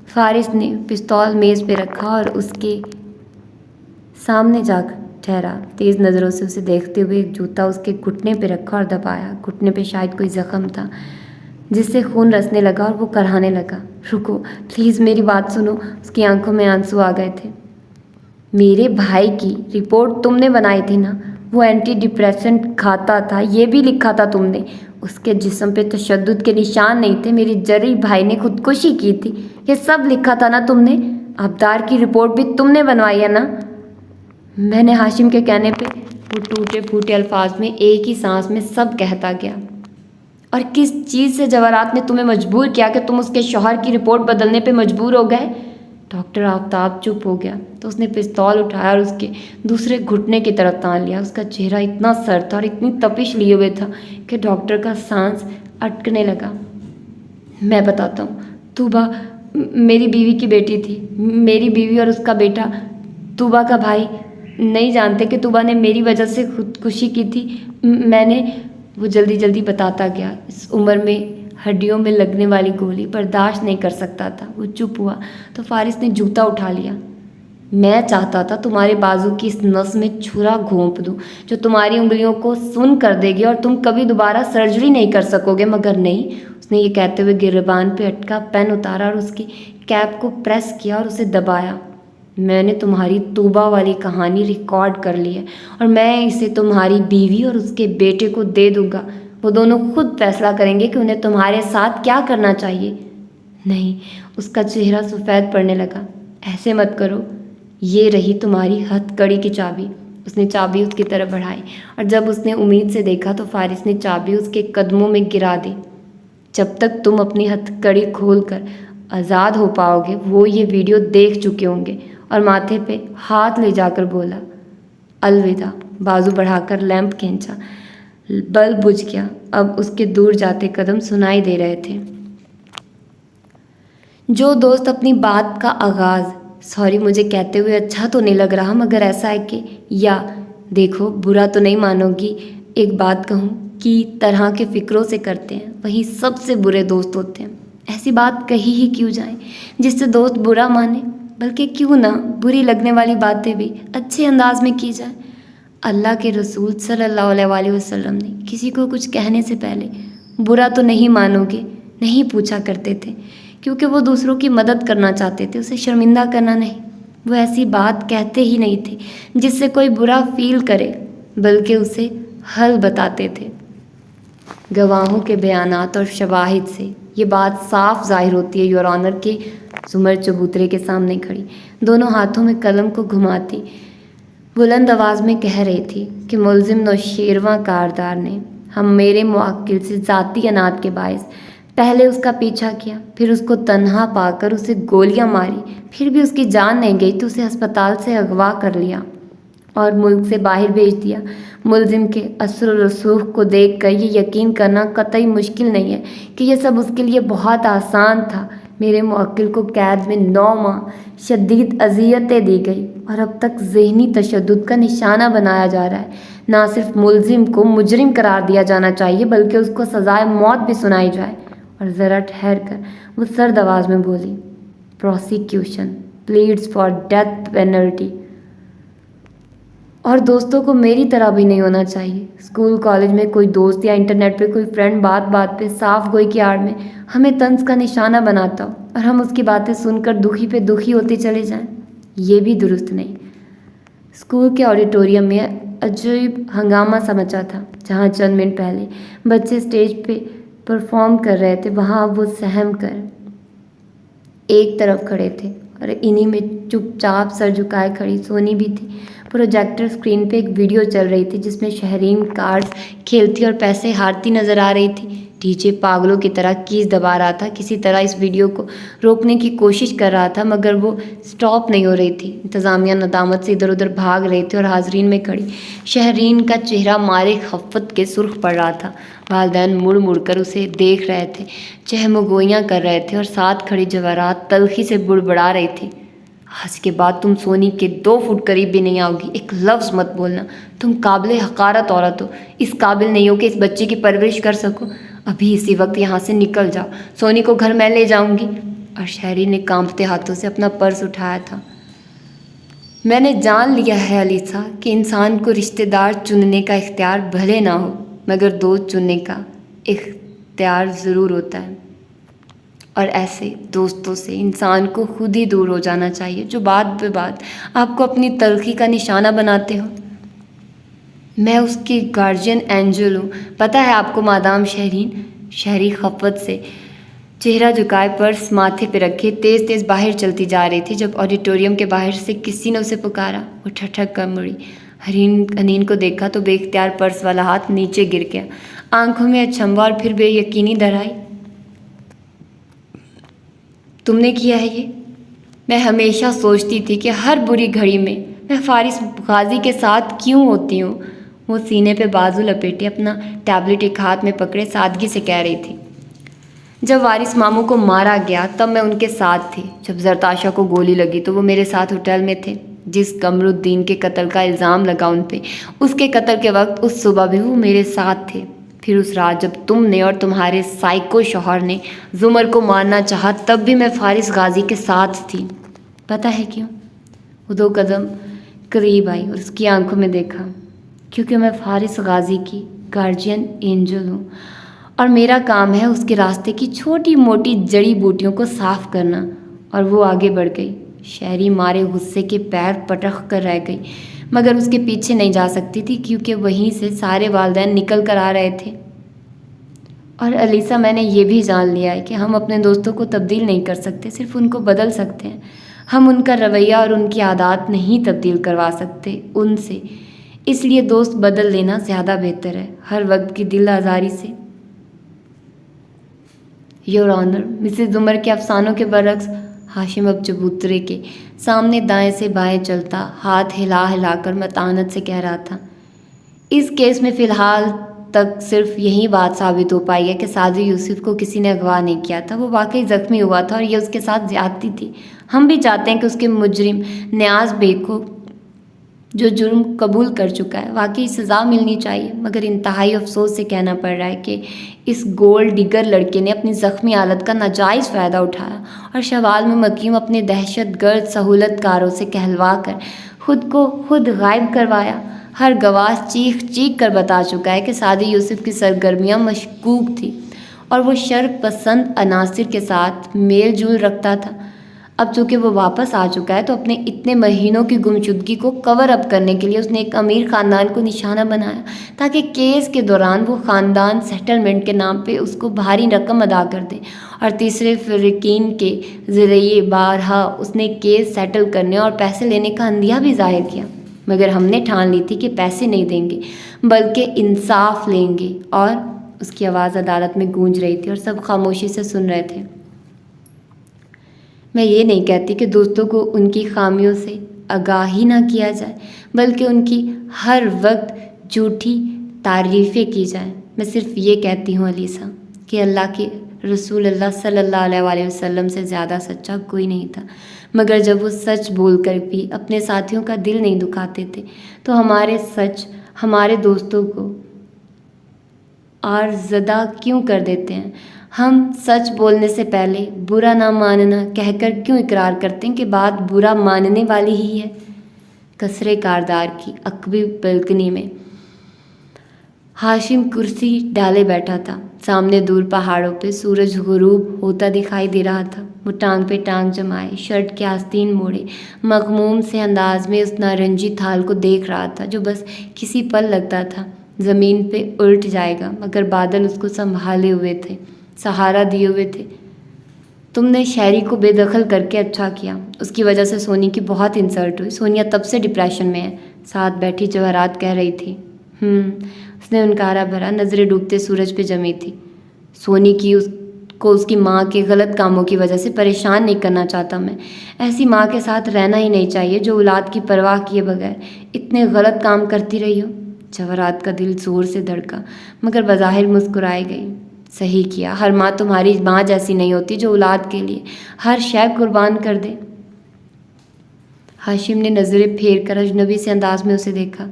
فارس نے پستول میز پہ رکھا اور اس کے سامنے جا ٹھہرا۔ تیز نظروں سے اسے دیکھتے ہوئے ایک جوتا اس کے گھٹنے پہ رکھا اور دبایا۔ گھٹنے پہ شاید کوئی زخم تھا جس سے خون رسنے لگا اور وہ کرہانے لگا۔ رکو پلیز، میری بات سنو۔ اس کی آنکھوں میں آنسو آ گئے تھے۔ میرے بھائی کی رپورٹ تم نے بنائی تھی نا، وہ اینٹی ڈپریسنٹ کھاتا تھا، یہ بھی لکھا تھا تم نے۔ اس کے جسم پہ تشدد کے نشان نہیں تھے، میری جری بھائی نے خودکشی کی تھی، یہ سب لکھا تھا نا تم نے؟ ابدار کی رپورٹ بھی تم نے بنوائی ہے نا؟ میں نے ہاشم کے کہنے پہ وہ ٹوٹے پھوٹے الفاظ میں ایک ہی سانس میں سب کہتا گیا۔ اور کس چیز سے جواہرات نے تمہیں مجبور کیا کہ تم اس کے شوہر کی رپورٹ بدلنے پہ مجبور ہو گئے؟ ڈاکٹر آفتاب چپ ہو گیا تو اس نے پستول اٹھایا اور اس کے دوسرے گھٹنے کی طرف تان لیا۔ اس کا چہرہ اتنا سرد تھا اور اتنی تپش لیے ہوئے تھا کہ ڈاکٹر کا سانس اٹکنے لگا۔ میں بتاتا ہوں، طوبا میری بیوی کی بیٹی تھی، میری بیوی اور اس کا بیٹا طوبا کا بھائی نہیں جانتے کہ طوبا نے میری وجہ سے خودکشی کی تھی۔ میں نے وہ جلدی بتاتا گیا۔ اس عمر میں ہڈیوں میں لگنے والی گولی برداشت نہیں کر سکتا تھا۔ وہ چپ ہوا تو فارس نے جوتا اٹھا لیا۔ میں چاہتا تھا تمہارے بازو کی اس نس میں چھرا گھونپ دوں جو تمہاری انگلیوں کو سن کر دے گی اور تم کبھی دوبارہ سرجری نہیں کر سکو گے، مگر نہیں۔ اس نے یہ کہتے ہوئے گریبان پہ اٹکا پین اتارا اور اس کی کیپ کو پریس کیا اور اسے دبایا۔ میں نے تمہاری طوبا والی کہانی ریکارڈ کر لی ہے اور میں اسے تمہاری بیوی اور اس کے بیٹے کو دے دوں گا۔ وہ دونوں خود فیصلہ کریں گے کہ انہیں تمہارے ساتھ کیا کرنا چاہیے۔ نہیں، اس کا چہرہ سفید پڑنے لگا۔ ایسے مت کرو، یہ رہی تمہاری ہتھ کڑی کی چابی۔ اس نے چابی اس کی طرف بڑھائی اور جب اس نے امید سے دیکھا تو فارس نے چابی اس کے قدموں میں گرا دی۔ جب تک تم اپنی ہتھ کڑی کھول کر آزاد ہو پاؤ گے وہ یہ ویڈیو دیکھ چکے ہوں گے۔ اور ماتھے پہ ہاتھ لے جا کر بولا، الوداع۔ بازو بڑھا کر لیمپ کھینچا، بلب بجھ گیا۔ اب اس کے دور جاتے قدم سنائی دے رہے تھے۔ جو دوست اپنی بات کا آغاز سوری مجھے کہتے ہوئے اچھا تو نہیں لگ رہا مگر ایسا ہے کہ، یا دیکھو برا تو نہیں مانو گی ایک بات کہوں، کی طرح کے فکروں سے کرتے ہیں وہی سب سے برے دوست ہوتے ہیں۔ ایسی بات کہی ہی کیوں جائے جس سے دوست برا مانے، بلکہ کیوں نہ بری لگنے والی باتیں بھی اچھے انداز میں کی جائیں۔ اللہ کے رسول صلی اللہ علیہ وسلم نے کسی کو کچھ کہنے سے پہلے برا تو نہیں مانو گے نہیں پوچھا کرتے تھے، کیونکہ وہ دوسروں کی مدد کرنا چاہتے تھے، اسے شرمندہ کرنا نہیں۔ وہ ایسی بات کہتے ہی نہیں تھے جس سے کوئی برا فیل کرے، بلکہ اسے حل بتاتے تھے۔ گواہوں کے بیانات اور شواہد سے یہ بات صاف ظاہر ہوتی ہے۔ یور آنر کے زمر چبوترے کے سامنے کھڑی دونوں ہاتھوں میں قلم کو گھماتی بلند آواز میں کہہ رہی تھی کہ ملزم نوشیروان کاردار نے ہم میرے موکل سے ذاتی انات کے باعث پہلے اس کا پیچھا کیا، پھر اس کو تنہا پا کر اسے گولیاں ماری، پھر بھی اس کی جان نہیں گئی تو اسے ہسپتال سے اغوا کر لیا اور ملک سے باہر بھیج دیا۔ ملزم کے اثر و رسوخ کو دیکھ کر یہ یقین کرنا قطعی مشکل نہیں ہے کہ یہ سب اس کے لیے بہت آسان تھا۔ میرے موکل کو قید میں 9 ماہ شدید اذیتیں دی گئی اور اب تک ذہنی تشدد کا نشانہ بنایا جا رہا ہے۔ نہ صرف ملزم کو مجرم قرار دیا جانا چاہیے بلکہ اس کو سزائے موت بھی سنائی جائے۔ اور ذرا ٹھہر کر وہ سرد آواز میں بولی، پروسیکیوشن پلیڈز فار ڈیتھ پینلٹی۔ اور دوستوں کو میری طرح بھی نہیں ہونا چاہیے۔ اسکول کالج میں کوئی دوست یا انٹرنیٹ پہ کوئی فرینڈ بات بات پہ صاف گوئی کی آڑ میں ہمیں طنز کا نشانہ بناتا ہو اور ہم اس کی باتیں سن کر دکھی پہ دکھی ہوتے چلے جائیں، یہ بھی درست نہیں۔ اسکول کے آڈیٹوریم میں عجیب ہنگامہ سا مچا تھا۔ جہاں چند منٹ پہلے بچے اسٹیج پہ پرفارم کر رہے تھے وہاں وہ سہم کر ایک طرف کھڑے تھے اور انہی میں چپ چاپ سر جھکائے کھڑی سونی بھی تھی۔ پروجیکٹر اسکرین پہ ایک ویڈیو چل رہی تھی جس میں شہرین کارڈز کھیلتی اور پیسے ہارتی نظر آ رہی تھی۔ ڈی جے پاگلوں کی طرح کیز دبا رہا تھا، کسی طرح اس ویڈیو کو روکنے کی کوشش کر رہا تھا مگر وہ سٹاپ نہیں ہو رہی تھی۔ انتظامیہ ندامت سے ادھر ادھر بھاگ رہے تھے اور حاضرین میں کھڑی شہرین کا چہرہ مارے خفت کے سرخ پڑ رہا تھا۔ والدین مڑ مڑ کر اسے دیکھ رہے تھے، چہمگوئیاں کر رہے تھے اور ساتھ کھڑی جواہرات تلخی سے بڑبڑا رہی تھی۔ آج کے بعد تم سونی کے 2 فٹ قریب بھی نہیں آؤ گی، ایک لفظ مت بولنا۔ تم قابل حقارت عورت ہو، اس قابل نہیں ہو کہ اس بچے کی پرورش کر سکو۔ ابھی اسی وقت یہاں سے نکل جاؤ، سونی کو گھر میں لے جاؤں گی۔ اور شہری نے کانپتے ہاتھوں سے اپنا پرس اٹھایا تھا۔ میں نے جان لیا ہے علیسا کہ انسان کو رشتہ دار چننے کا اختیار بھلے نہ ہو مگر دوست چننے کا اختیار ضرور ہوتا ہے، اور ایسے دوستوں سے انسان کو خود ہی دور ہو جانا چاہیے جو بات بے بات آپ کو اپنی تلخی کا نشانہ بناتے ہو۔ میں اس کی گارجین اینجل ہوں، پتہ ہے آپ کو مادام شہرین؟ شہری خفت سے چہرہ جھکائے پرس ماتھے پہ رکھے تیز تیز باہر چلتی جا رہی تھی جب آڈیٹوریم کے باہر سے کسی نے اسے پکارا۔ وہ ٹھٹک کر مڑی، حنین کو دیکھا تو بے اختیار پرس والا ہاتھ نیچے گر گیا، آنکھوں میں اچنبھا اور پھر بے یقینی دہرائی۔ تم نے کیا ہے یہ؟ میں ہمیشہ سوچتی تھی کہ ہر بری گھڑی میں فارس غازی کے ساتھ کیوں ہوتی ہوں۔ وہ سینے پہ بازو لپیٹے اپنا ٹیبلٹ ایک ہاتھ میں پکڑے سادگی سے کہہ رہی تھی، جب وارث ماموں کو مارا گیا تب میں ان کے ساتھ تھی، جب زرتاشا کو گولی لگی تو وہ میرے ساتھ ہوٹل میں تھے، جس قمر الدین کے قتل کا الزام لگا ان پہ، اس کے قتل کے وقت اس صبح بھی وہ میرے ساتھ تھے، پھر اس رات جب تم نے اور تمہارے سائیکو شوہر نے زمر کو مارنا چاہا تب بھی میں فارس غازی کے ساتھ تھی۔ پتہ ہے کیوں؟ وہ 2 قدم قریب آئی اور اس کی آنکھوں میں دیکھا، کیونکہ میں فارس غازی کی گارجین اینجل ہوں اور میرا کام ہے اس کے راستے کی چھوٹی موٹی جڑی بوٹیوں کو صاف کرنا۔ اور وہ آگے بڑھ گئی۔ شہری مارے غصے کے پیر پٹخ کر رہ گئی، مگر اس کے پیچھے نہیں جا سکتی تھی کیونکہ وہیں سے سارے والدین نکل کر آ رہے تھے۔ اور الیسا، میں نے یہ بھی جان لیا ہے کہ ہم اپنے دوستوں کو تبدیل نہیں کر سکتے، صرف ان کو بدل سکتے ہیں۔ ہم ان کا رویہ اور ان کی عادات نہیں تبدیل کروا سکتے ان سے، اس لیے دوست بدل لینا زیادہ بہتر ہے، ہر وقت کی دل آزاری سے۔ یور آنر، مسز زمر کے افسانوں کے برعکس ہاشم اب چبوترے کے سامنے دائیں سے بائیں چلتا، ہاتھ ہلا ہلا کر متانت سے کہہ رہا تھا، اس کیس میں فی الحال تک صرف یہی بات ثابت ہو پائی ہے کہ سعدی یوسف کو کسی نے اغوا نہیں کیا تھا، وہ واقعی زخمی ہوا تھا اور یہ اس کے ساتھ زیادتی تھی۔ ہم بھی چاہتے ہیں کہ اس کے مجرم نیاز بیگ کو، جو جرم قبول کر چکا ہے، واقعی سزا ملنی چاہیے، مگر انتہائی افسوس سے کہنا پڑ رہا ہے کہ اس گولڈ ڈگر لڑکے نے اپنی زخمی حالت کا ناجائز فائدہ اٹھایا اور شوال میں مقیم اپنے دہشت گرد سہولت کاروں سے کہلوا کر خود کو خود غائب کروایا۔ ہر گواہ چیخ چیخ کر بتا چکا ہے کہ سعدی یوسف کی سرگرمیاں مشکوک تھی اور وہ شر پسند عناصر کے ساتھ میل جول رکھتا تھا۔ اب چونکہ وہ واپس آ چکا ہے تو اپنے اتنے مہینوں کی گمشدگی کو کور اپ کرنے کے لیے اس نے ایک امیر خاندان کو نشانہ بنایا تاکہ کیس کے دوران وہ خاندان سیٹلمنٹ کے نام پہ اس کو بھاری رقم ادا کر دے، اور تیسرے فریقین کے ذریعے بارہا اس نے کیس سیٹل کرنے اور پیسے لینے کا عندیہ بھی ظاہر کیا، مگر ہم نے ٹھان لی تھی کہ پیسے نہیں دیں گے بلکہ انصاف لیں گے۔ اور اس کی آواز عدالت میں گونج رہی تھی اور سب خاموشی سے سن رہے تھے۔ میں یہ نہیں کہتی کہ دوستوں کو ان کی خامیوں سے آگاہ ہی نہ کیا جائے بلکہ ان کی ہر وقت جھوٹی تعریفیں کی جائیں۔ میں صرف یہ کہتی ہوں الیسا کہ اللہ کے رسول اللہ صلی اللہ علیہ وسلم سے زیادہ سچا کوئی نہیں تھا، مگر جب وہ سچ بول کر بھی اپنے ساتھیوں کا دل نہیں دکھاتے تھے تو ہمارے سچ ہمارے دوستوں کو آرزدہ کیوں کر دیتے ہیں؟ ہم سچ بولنے سے پہلے برا نہ ماننا کہہ کر کیوں اقرار کرتے ہیں کہ بات برا ماننے والی ہی ہے؟ قصرے کاردار کی عقبی بلکنی میں ہاشم کرسی ڈالے بیٹھا تھا، سامنے دور پہاڑوں پہ سورج غروب ہوتا دکھائی دے رہا تھا۔ وہ ٹانگ پہ ٹانگ جمائے، شرٹ کے آستین موڑے، مغموم سے انداز میں اس نارنجی تھال کو دیکھ رہا تھا جو بس کسی پل لگتا تھا زمین پہ الٹ جائے گا، مگر بادل اس کو سنبھالے ہوئے تھے، سہارا دیے ہوئے تھے۔ تم نے شہری کو بے دخل کر کے اچھا کیا، اس کی وجہ سے سونی کی بہت انسلٹ ہوئی، سونیا تب سے ڈپریشن میں ہے، ساتھ بیٹھی جواہرات کہہ رہی تھی۔ اس نے انکارا بھرا، نظریں ڈوبتے سورج پہ جمی تھی۔ سونی کی اس کی ماں کے غلط کاموں کی وجہ سے پریشان نہیں کرنا چاہتا میں، ایسی ماں کے ساتھ رہنا ہی نہیں چاہیے جو اولاد کی پرواہ کیے بغیر اتنے غلط کام کرتی رہی ہو۔ جواہرات کا دل زور سے دھڑکا مگر بظاہر مسکرائے گئی۔ صحیح کیا، ہر ماں تمہاری ماں جیسی نہیں ہوتی جو اولاد کے لیے ہر شے قربان کر دے۔ ہاشم نے نظریں پھیر کر اجنبی سے انداز میں اسے دیکھا۔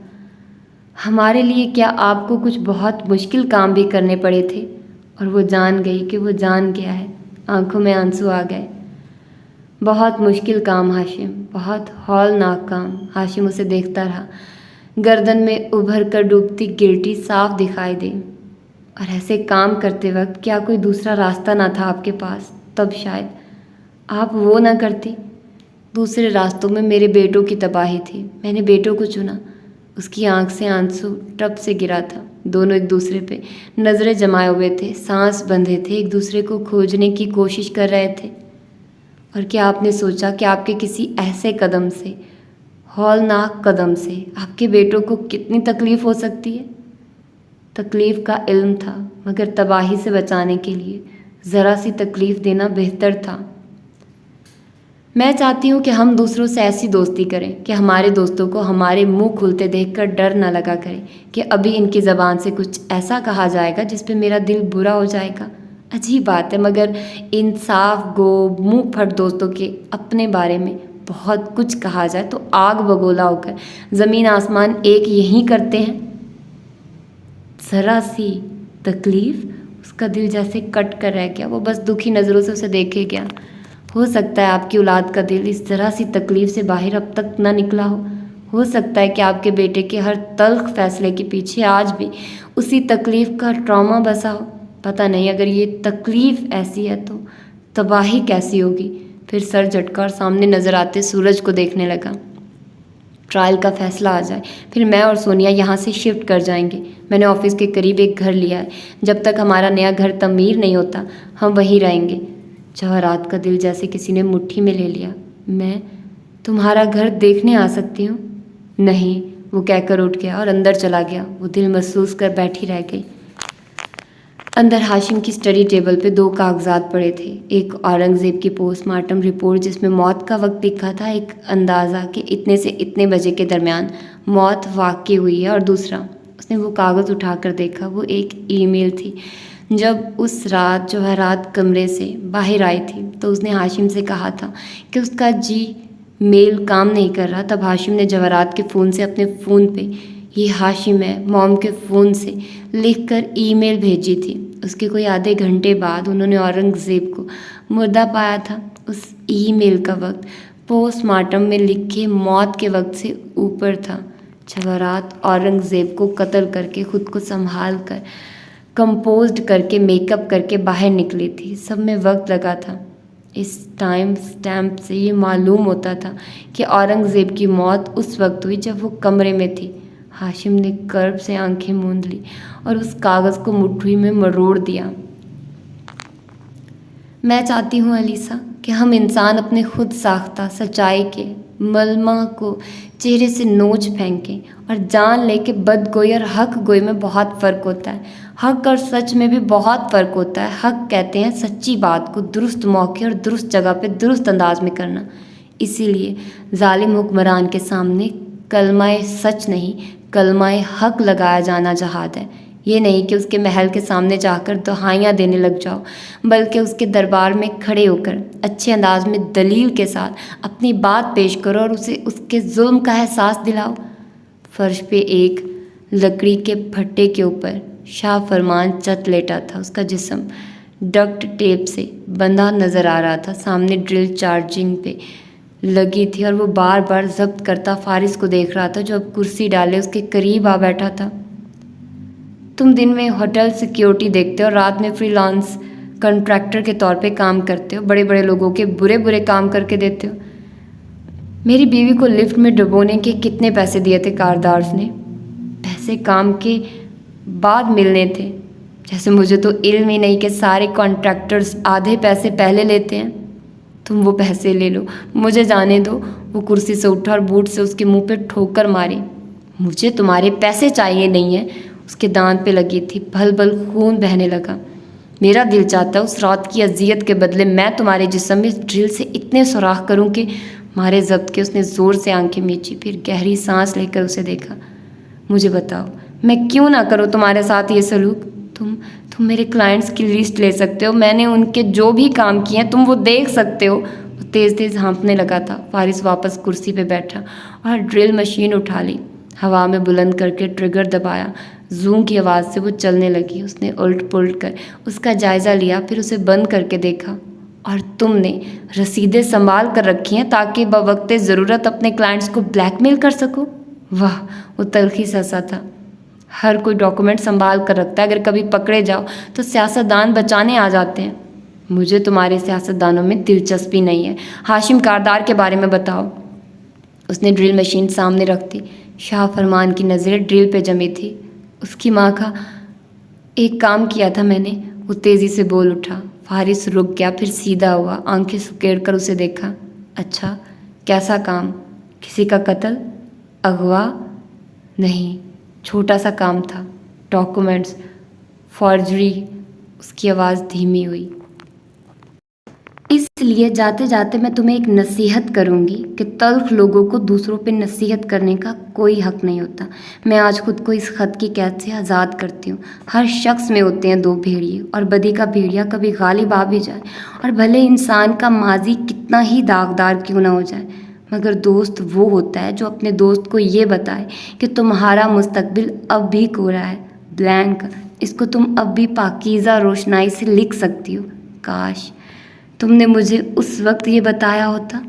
ہمارے لیے کیا آپ کو کچھ بہت مشکل کام بھی کرنے پڑے تھے؟ اور وہ جان گئی کہ وہ جان گیا ہے، آنکھوں میں آنسو آ گئے۔ بہت مشکل کام ہاشم، بہت ہولناک کام۔ ہاشم اسے دیکھتا رہا، گردن میں ابھر کر ڈوبتی گلٹی صاف دکھائی دی۔ اور ایسے کام کرتے وقت کیا کوئی دوسرا راستہ نہ تھا آپ کے پاس؟ تب شاید آپ وہ نہ کرتی۔ دوسرے راستوں میں میرے بیٹوں کی تباہی تھی، میں نے بیٹوں کو چنا، اس کی آنکھ سے آنسو ٹپ سے گرا تھا۔ دونوں ایک دوسرے پہ نظریں جمائے ہوئے تھے، سانس بندھے تھے، ایک دوسرے کو کھوجنے کی کوشش کر رہے تھے۔ اور کیا آپ نے سوچا کہ آپ کے کسی ایسے قدم سے، ہولناک قدم سے، آپ کے بیٹوں کو کتنی تکلیف ہو سکتی ہے؟ تکلیف کا علم تھا، مگر تباہی سے بچانے کے لیے ذرا سی تکلیف دینا بہتر تھا۔ میں چاہتی ہوں کہ ہم دوسروں سے ایسی دوستی کریں کہ ہمارے دوستوں کو ہمارے منہ کھلتے دیکھ کر ڈر نہ لگا کرے کہ ابھی ان کی زبان سے کچھ ایسا کہا جائے گا جس پہ میرا دل برا ہو جائے گا۔ عجیب بات ہے، مگر ان صاف گو منہ پھٹ دوستوں کے اپنے بارے میں بہت کچھ کہا جائے تو آگ بگولا ہو کر زمین آسمان ایک یہی کرتے ہیں۔ ذرا سی تکلیف، اس کا دل جیسے کٹ کر رہ گیا۔ وہ بس دکھی نظروں سے اسے دیکھے گیا۔ ہو سکتا ہے آپ کی اولاد کا دل اس ذرا سی تکلیف سے باہر اب تک نہ نکلا ہو سکتا ہے کہ آپ کے بیٹے کے ہر تلخ فیصلے کے پیچھے آج بھی اسی تکلیف کا ٹراما بسا ہو۔ پتہ نہیں، اگر یہ تکلیف ایسی ہے تو تباہی کیسی ہوگی۔ پھر سر جھٹکا اور سامنے نظر آتے سورج کو دیکھنے لگا۔ ٹرائل کا فیصلہ آ جائے، پھر میں اور سونیا یہاں سے شفٹ کر جائیں گے۔ میں نے آفس کے قریب ایک گھر لیا ہے، جب تک ہمارا نیا گھر تعمیر نہیں ہوتا ہم وہیں رہیں گے۔ جواہرات کا دل جیسے کسی نے مٹھی میں لے لیا۔ میں تمہارا گھر دیکھنے آ سکتی ہوں؟ نہیں، وہ کہہ کر اٹھ گیا اور اندر چلا گیا۔ وہ دل محسوس کر بیٹھی رہ گئی۔ اندر ہاشم کی اسٹڈی ٹیبل پہ 2 کاغذات پڑے تھے، ایک اورنگزیب کی پوسٹ مارٹم رپورٹ جس میں موت کا وقت لکھا تھا، ایک اندازہ کہ اتنے سے اتنے بجے کے درمیان موت واقع ہوئی ہے، اور دوسرا اس نے وہ کاغذ اٹھا کر دیکھا، وہ ایک ای میل تھی۔ جب اس رات جواہرات کمرے سے باہر آئی تھی تو اس نے ہاشم سے کہا تھا کہ اس کا جی میل کام نہیں کر رہا۔ تب ہاشم نے جواہرات کے فون سے اپنے فون پہ یہ ہاشم ہے موم کے فون سے لکھ کر ای میل بھیجی تھی۔ اس کے کوئی آدھے گھنٹے بعد انہوں نے اورنگزیب کو مردہ پایا تھا۔ اس ای میل کا وقت پوسٹ مارٹم میں لکھے موت کے وقت سے اوپر تھا۔ جواہرات اورنگزیب کو قتل کر کے خود کو سنبھال کر کمپوزڈ کر کے میک اپ کر کے باہر نکلی تھی۔ سب میں وقت لگا تھا۔ اس ٹائم سٹیمپ سے یہ معلوم ہوتا تھا کہ اورنگزیب کی موت اس وقت ہوئی جب وہ کمرے میں تھی۔ ہاشم نے کرب سے آنکھیں موند لی اور اس کاغذ کو مٹھی میں مروڑ دیا۔ میں چاہتی ہوں الیسا کہ ہم انسان اپنے خود ساختہ سچائی کے ملمہ کو چہرے سے نوچ پھینکیں اور جان لے کہ بدگوئی اور حق گوئی میں بہت فرق ہوتا ہے۔ حق اور سچ میں بھی بہت فرق ہوتا ہے۔ حق کہتے ہیں سچی بات کو درست موقع اور درست جگہ پہ درست انداز میں کرنا۔ اسی لیے ظالم حکمران کے سامنے کلمہ سچ نہیں، کلمہ حق لگایا جانا جہاد ہے۔ یہ نہیں کہ اس کے محل کے سامنے جا کر دہائیاں دینے لگ جاؤ، بلکہ اس کے دربار میں کھڑے ہو کر اچھے انداز میں دلیل کے ساتھ اپنی بات پیش کرو اور اسے اس کے ظلم کا احساس دلاؤ۔ فرش پہ ایک لکڑی کے پھٹے کے اوپر شاہ فرمان چت لیٹا تھا۔ اس کا جسم ڈکٹ ٹیپ سے بندھا نظر آ رہا تھا۔ سامنے ڈرل چارجنگ پہ لگی تھی اور وہ بار بار ضبط کرتا فارس کو دیکھ رہا تھا جو اب کرسی ڈالے اس کے قریب آ بیٹھا تھا۔ تم دن میں ہوٹل سیکیورٹی دیکھتے ہو اور رات میں فری لانس کنٹریکٹر کے طور پہ کام کرتے ہو، بڑے بڑے لوگوں کے برے برے کام کر کے دیتے ہو۔ میری بیوی کو لفٹ میں ڈبونے کے کتنے پیسے دیے تھے کاردارز نے؟ پیسے کام کے بعد ملنے تھے۔ جیسے مجھے تو علم ہی نہیں کہ سارے کانٹریکٹرز آدھے پیسے پہلے لیتے ہیں۔ تم وہ پیسے لے لو، مجھے جانے دو۔ وہ کرسی سے اٹھا اور بوٹ سے اس کے منہ پہ ٹھوکر ماری۔ مجھے تمہارے پیسے چاہیے نہیں ہیں۔ اس کے دانت پہ لگی تھی، بھل بھل خون بہنے لگا۔ میرا دل چاہتا ہے اس رات کی اذیت کے بدلے میں تمہارے جسم میں اس ڈرل سے اتنے سوراخ کروں کہ مارے ضبط کے۔ اس نے زور سے آنکھیں میچی، پھر گہری سانس لے کر اسے دیکھا۔ مجھے بتاؤ میں کیوں نہ کروں تمہارے ساتھ یہ سلوک؟ تم میرے کلائنٹس کی لسٹ لے سکتے ہو، میں نے ان کے جو بھی کام کیے ہیں تم وہ دیکھ سکتے ہو۔ وہ تیز تیز ہانپنے لگا تھا۔ فارس واپس کرسی پہ بیٹھا اور ڈرل مشین اٹھا لی، ہوا میں بلند کر کے ٹریگر دبایا۔ زوں کی آواز سے وہ چلنے لگی۔ اس نے الٹ پلٹ کر اس کا جائزہ لیا، پھر اسے بند کر کے دیکھا۔ اور تم نے رسیدیں سنبھال کر رکھی ہیں تاکہ بوقت ضرورت اپنے کلائنٹس کو بلیک میل کر سکو؟ واہ، وہ تلخی سے ہنسا تھا۔ ہر کوئی ڈاکومنٹ سنبھال کر رکھتا ہے، اگر کبھی پکڑے جاؤ تو سیاستدان بچانے آ جاتے ہیں۔ مجھے تمہارے سیاستدانوں میں دلچسپی نہیں ہے۔ ہاشم کاردار کے بارے میں بتاؤ۔ اس نے ڈرل مشین سامنے رکھ دی۔ شاہ فرمان کی نظریں ڈرل پہ جمی تھی۔ اس کی ماں کا ایک کام کیا تھا میں نے، وہ تیزی سے بول اٹھا۔ فارس رک گیا، پھر سیدھا ہوا، آنکھیں سکیڑ کر اسے دیکھا۔ اچھا، کیسا کام؟ کسی کا قتل؟ اغوا؟ نہیں، چھوٹا سا کام تھا، ڈاکومنٹس، فارجری۔ اس کی آواز دھیمی ہوئی۔ اس لیے جاتے جاتے میں تمہیں ایک نصیحت کروں گی کہ تلخ لوگوں کو دوسروں پہ نصیحت کرنے کا کوئی حق نہیں ہوتا۔ میں آج خود کو اس خط کی قید سے آزاد کرتی ہوں۔ ہر شخص میں ہوتے ہیں دو بھیڑیے، اور بدی کا بھیڑیا کبھی غالب آ بھی جائے، اور بھلے انسان کا ماضی کتنا ہی داغدار کیوں نہ ہو جائے، مگر دوست وہ ہوتا ہے جو اپنے دوست کو یہ بتائے کہ تمہارا مستقبل اب بھی کوڑا ہے، بلینک، اس کو تم اب بھی پاکیزہ روشنائی سے لکھ سکتی ہو۔ کاش تم نے مجھے اس وقت یہ بتایا ہوتا۔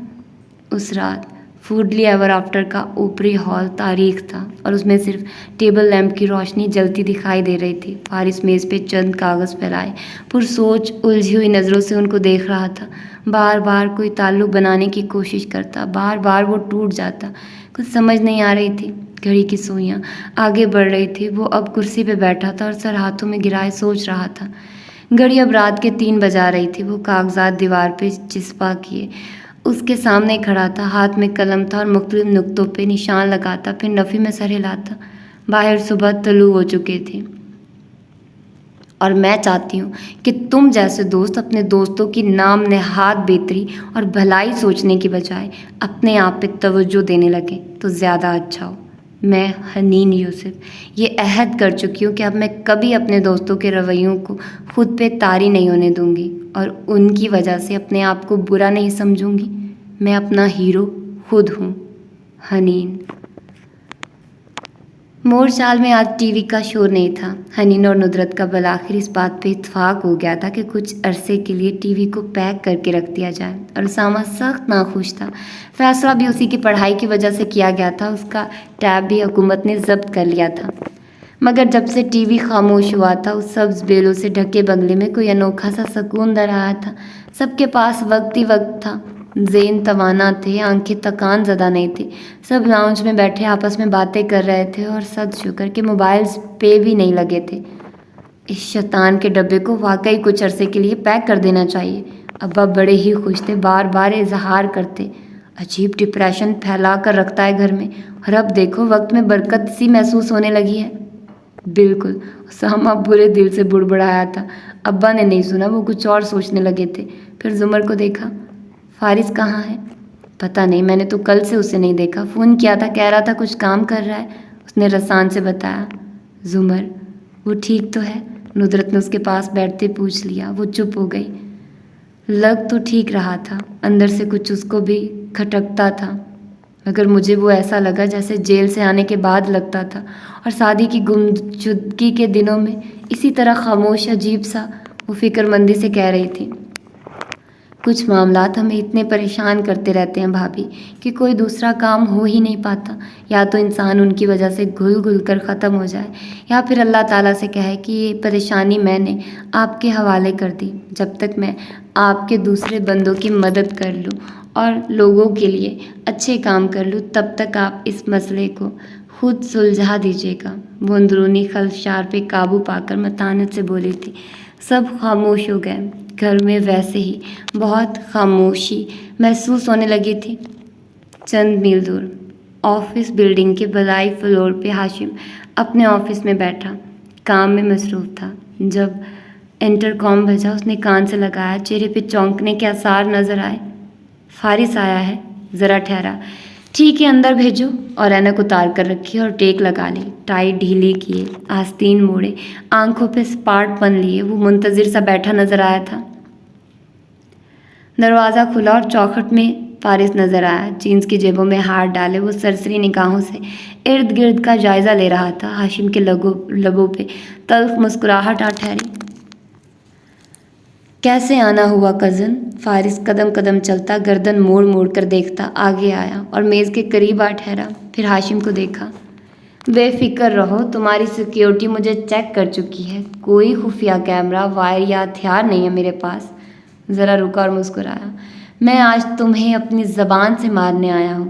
اس رات فوڈلی ایور آفٹر کا اوپری ہال تاریک تھا، اور اس میں صرف ٹیبل لیمپ کی روشنی جلتی دکھائی دے رہی تھی۔ فارس میز پہ چند کاغذ پھیلائے پرسوچ الجھی ہوئی نظروں سے ان کو دیکھ رہا تھا۔ بار بار کوئی تعلق بنانے کی کوشش کرتا، بار بار وہ ٹوٹ جاتا۔ کچھ سمجھ نہیں آ رہی تھی۔ گھڑی کی سوئیاں آگے بڑھ رہی تھی۔ وہ اب کرسی پہ بیٹھا تھا اور سر ہاتھوں میں گرائے سوچ رہا تھا۔ گھڑی اب رات کے 3 بجا رہی تھی۔ وہ کاغذات دیوار پہ چسپا کیے اس کے سامنے کھڑا تھا، ہاتھ میں قلم تھا اور مختلف نقطوں پہ نشان لگاتا، پھر نفی میں سر ہلاتا۔ باہر صبح طلوع ہو چکے تھے، اور میں چاہتی ہوں کہ تم جیسے دوست اپنے دوستوں کی نام نہاد بہتری اور بھلائی سوچنے کی بجائے اپنے آپ پہ توجہ دینے لگے تو زیادہ اچھا ہو۔ میں حنین یوسف یہ عہد کر چکی ہوں کہ اب میں کبھی اپنے دوستوں کے رویوں کو خود پہ طاری نہیں ہونے دوں گی، اور ان کی وجہ سے اپنے آپ کو برا نہیں سمجھوں گی۔ میں اپنا ہیرو خود ہوں۔ حنین۔ مور چال میں آج ٹی وی کا شور نہیں تھا۔ حنین اور ندرت کا بالآخر اس بات پہ اتفاق ہو گیا تھا کہ کچھ عرصے کے لیے ٹی وی کو پیک کر کے رکھ دیا جائے، اور اسامہ سخت ناخوش تھا۔ فیصلہ بھی اسی کی پڑھائی کی وجہ سے کیا گیا تھا، اس کا ٹیب بھی حکومت نے ضبط کر لیا تھا۔ مگر جب سے ٹی وی خاموش ہوا تھا، اس سبز بیلوں سے ڈھکے بنگلے میں کوئی انوکھا سا سکون در آیا تھا۔ سب کے پاس وقت ہی وقت تھا، ذہن توانا تھے، آنکھیں تکان زدہ نہیں تھی۔ سب لاؤنج میں بیٹھے آپس میں باتیں کر رہے تھے، اور صد شکر کہ موبائلز پہ بھی نہیں لگے تھے۔ اس شیطان کے ڈبے کو واقعی کچھ عرصے کے لیے پیک کر دینا چاہیے۔ ابا بڑے ہی خوش تھے، بار بار اظہار کرتے، عجیب ڈپریشن پھیلا کر رکھتا ہے گھر میں، اور اب دیکھو وقت میں برکت سی محسوس ہونے لگی ہے۔ بالکل، اسامہ برے دل سے بڑبڑایا تھا۔ ابا نے نہیں سنا، وہ کچھ اور سوچنے لگے تھے۔ پھر زمر کو دیکھا۔ فارس کہاں ہے؟ پتہ نہیں، میں نے تو کل سے اسے نہیں دیکھا۔ فون کیا تھا، کہہ رہا تھا کچھ کام کر رہا ہے، اس نے رسان سے بتایا۔ زمر، وہ ٹھیک تو ہے؟ ندرت نے اس کے پاس بیٹھتے پوچھ لیا۔ وہ چپ ہو گئی۔ لگ تو ٹھیک رہا تھا، اندر سے کچھ اس کو بھی کھٹکتا تھا، مگر مجھے وہ ایسا لگا جیسے جیل سے آنے کے بعد لگتا تھا، اور شادی کی گمشدگی کے دنوں میں اسی طرح خاموش، عجیب سا۔ وہ فکر مندی سے کہہ رہی تھی، کچھ معاملات ہمیں اتنے پریشان کرتے رہتے ہیں بھابھی کہ کوئی دوسرا کام ہو ہی نہیں پاتا۔ یا تو انسان ان کی وجہ سے گھل گھل کر ختم ہو جائے، یا پھر اللہ تعالیٰ سے کہے کہ یہ پریشانی میں نے آپ کے حوالے کر دی۔ جب تک میں آپ کے دوسرے بندوں کی مدد کر لوں اور لوگوں کے لیے اچھے کام کر لوں، تب تک آپ اس مسئلے کو خود سلجھا دیجیے گا۔ وہ اندرونی خلفشار پہ قابو پا کر متانت سے بولی تھی۔ سب خاموش ہو گئے۔ گھر میں ویسے ہی بہت خاموشی محسوس ہونے لگی تھی۔ چند میل دور آفس بلڈنگ کے بالائی فلور پہ ہاشم اپنے آفس میں بیٹھا کام میں مصروف تھا۔ جب انٹر کام بجا، اس نے کان سے لگایا، چہرے پہ چونکنے کے آثار نظر آئے۔ فارس آیا ہے، ذرا ٹھہرا۔ ٹھیک ہے، اندر بھیجو۔ اور اینک اتار کر رکھی اور ٹیک لگا لی، ٹائی ڈھیلی کیے، آستین موڑے، آنکھوں پہ سپاٹ بن لیے، وہ منتظر سا بیٹھا نظر آیا تھا۔ دروازہ کھلا اور چوکھٹ میں فارس نظر آیا، جینس کی جیبوں میں ہاتھ ڈالے وہ سرسری نگاہوں سے ارد گرد کا جائزہ لے رہا تھا۔ ہاشم کے لبوں پہ تلخ مسکراہٹ آ ٹھہری۔ کیسے آنا ہوا کزن؟ فارس قدم قدم چلتا، گردن موڑ موڑ کر دیکھتا، آگے آیا اور میز کے قریب آ ٹھہرا۔ پھر ہاشم کو دیکھا۔ بے فکر رہو، تمہاری سیکیورٹی مجھے چیک کر چکی ہے، کوئی خفیہ کیمرہ، وائر یا ہتھیار نہیں ہے میرے پاس۔ ذرا رکا اور مسکرایا۔ میں آج تمہیں اپنی زبان سے مارنے آیا ہوں۔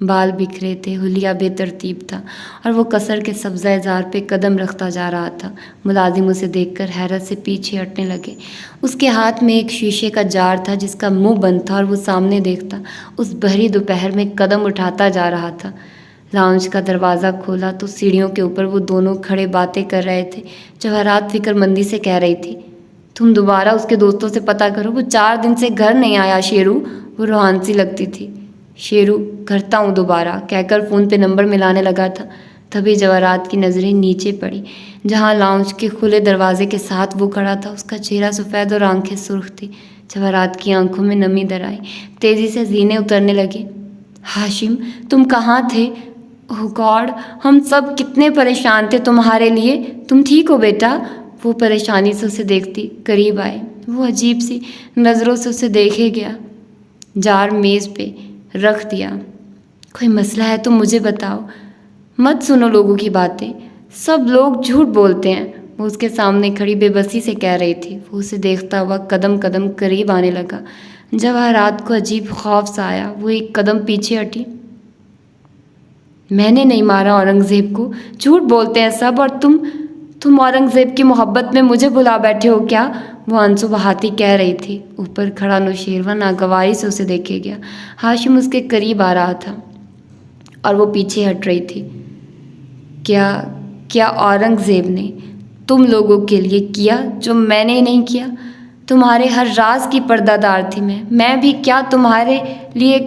بال بکھرے تھے، حلیہ بے ترتیب تھا اور وہ قصر کے سبزہ زار پہ قدم رکھتا جا رہا تھا۔ ملازم اسے دیکھ کر حیرت سے پیچھے ہٹنے لگے۔ اس کے ہاتھ میں ایک شیشے کا جار تھا جس کا منہ بند تھا اور وہ سامنے دیکھتا اس بھری دوپہر میں قدم اٹھاتا جا رہا تھا۔ لاؤنج کا دروازہ کھولا تو سیڑھیوں کے اوپر وہ دونوں کھڑے باتیں کر رہے تھے۔ جواہرات فکر مندی سے کہہ رہی تھی، تم دوبارہ اس کے دوستوں سے پتہ کرو، وہ 4 دن سے گھر نہیں آیا شیرو۔ وہ روحان سی لگتی تھی۔ شیرو، کرتا ہوں دوبارہ کہہ کر فون پہ نمبر ملانے لگا تھا، تبھی جواہرات کی نظریں نیچے پڑی جہاں لاؤنج کے کھلے دروازے کے ساتھ وہ کھڑا تھا۔ اس کا چہرہ سفید اور آنکھیں سرخ تھی۔ جواہرات کی آنکھوں میں نمی در آئی، تیزی سے زینے اترنے لگے۔ ہاشم، تم کہاں تھے؟ اوہ گاڈ، ہم سب کتنے پریشان تھے تمہارے لیے۔ تم ٹھیک ہو بیٹا؟ وہ پریشانی سے اسے دیکھتی قریب آئے۔ وہ عجیب سی نظروں سے اسے دیکھے گیا۔ جار میز پہ رکھ دیا۔ کوئی مسئلہ ہے تو مجھے بتاؤ، مت سنو لوگوں کی باتیں، سب لوگ جھوٹ بولتے ہیں۔ وہ اس کے سامنے کھڑی بے بسی سے کہہ رہی تھی۔ وہ اسے دیکھتا ہوا قدم قدم قریب آنے لگا۔ جواہرات کو عجیب خوف سا آیا۔ وہ ایک قدم پیچھے ہٹی۔ میں نے نہیں مارا اورنگزیب کو، جھوٹ بولتے ہیں سب، اور تم اورنگزیب کی محبت میں مجھے بھلا بیٹھے ہو کیا؟ وہ آنسو بہاتی کہہ رہی تھی۔ اوپر کھڑا نوشیروان ناگواری سے اسے دیکھے گیا۔ ہاشم اس کے قریب آ رہا تھا اور وہ پیچھے ہٹ رہی تھی۔ کیا اورنگزیب نے تم لوگوں کے لیے کیا جو میں نے نہیں کیا؟ تمہارے ہر راز کی پردہ دار تھی میں بھی کیا تمہارے لیے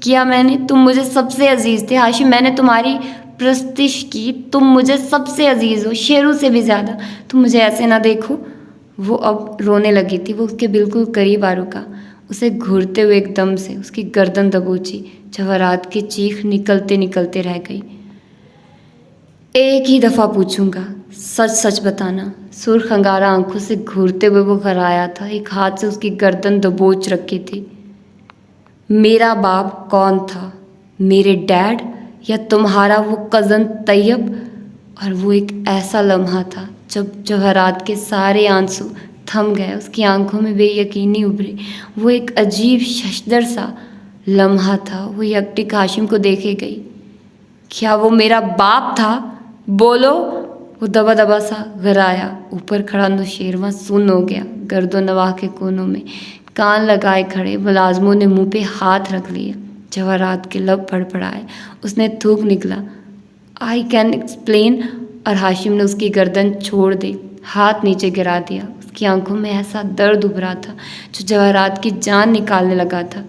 کیا میں نے؟ تم مجھے سب سے عزیز تھے ہاشم، میں نے تمہاری پرستش کی، تم مجھے سب سے عزیز ہو، شیرو سے بھی زیادہ، تم مجھے ایسے نہ دیکھو۔ وہ اب رونے لگی تھی۔ وہ اس کے بالکل قریب آ رکا، اسے گھورتے ہوئے ایک دم سے اس کی گردن دبوچی۔ جواہرات کی چیخ نکلتے رہ گئی۔ ایک ہی دفعہ پوچھوں گا، سچ سچ بتانا۔ سرخ انگارہ آنکھوں سے گھورتے ہوئے وہ گھر آیا تھا، ایک ہاتھ سے اس کی گردن دبوچ رکھی تھی۔ میرا باپ کون تھا؟ میرے ڈیڈ یا تمہارا وہ کزن طیب؟ اور وہ ایک ایسا لمحہ تھا جب جواہرات کے سارے آنسو تھم گئے، اس کی آنکھوں میں بے یقینی ابھری۔ وہ ایک عجیب ششدر سا لمحہ تھا۔ وہ یکٹک ہاشم کو دیکھے گئی۔ کیا وہ میرا باپ تھا؟ بولو۔ وہ دبا دبا سا گھرایا۔ اوپر کھڑا نوشیروان سن ہو گیا۔ گرد و نواح کے کونوں میں کان لگائے کھڑے ملازموں نے منہ پہ ہاتھ رکھ لیا۔ جواہرات کے لب پھڑپڑائے، اس نے تھوک نکلا، آئی کین ایکسپلین، اور ہاشم نے اس کی گردن چھوڑ دی، ہاتھ نیچے گرا دیا۔ اس کی آنکھوں میں ایسا درد ابھرا تھا جو جواہرات کی جان نکالنے لگا تھا۔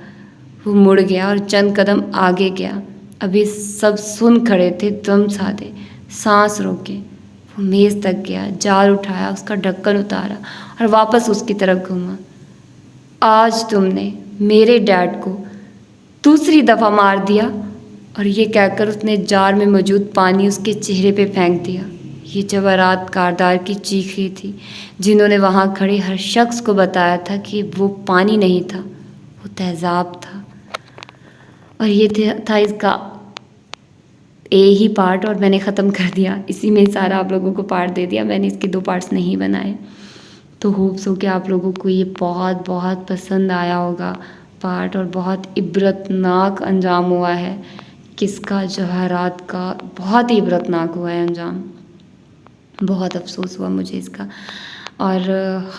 وہ مڑ گیا اور چند قدم آگے گیا۔ ابھی سب سن کھڑے تھے، دم سادے، سانس روکے۔ وہ میز تک گیا، جال اٹھایا، اس کا ڈھکن اتارا اور واپس اس کی طرف گھوما۔ آج تم نے میرے ڈیڈ کو دوسری دفعہ مار دیا، اور یہ کہہ کر اس نے جار میں موجود پانی اس کے چہرے پہ پھینک دیا۔ یہ جواہرات کاردار کی چیخیں تھی جنہوں نے وہاں کھڑے ہر شخص کو بتایا تھا کہ وہ پانی نہیں تھا، وہ تیزاب تھا۔ اور یہ تھا اس کا ہی پارٹ، اور میں نے ختم کر دیا، اسی میں سارا آپ لوگوں کو پارٹ دے دیا۔ میں نے اس کے 2 پارٹس نہیں بنائے، تو ہوپس ہو کہ آپ لوگوں کو یہ بہت بہت پسند آیا ہوگا پارٹ، اور بہت عبرتناک انجام ہوا ہے کس کا؟ جواہرات کا بہت ہی عبرتناک ہوا ہے انجام۔ بہت افسوس ہوا مجھے اس کا، اور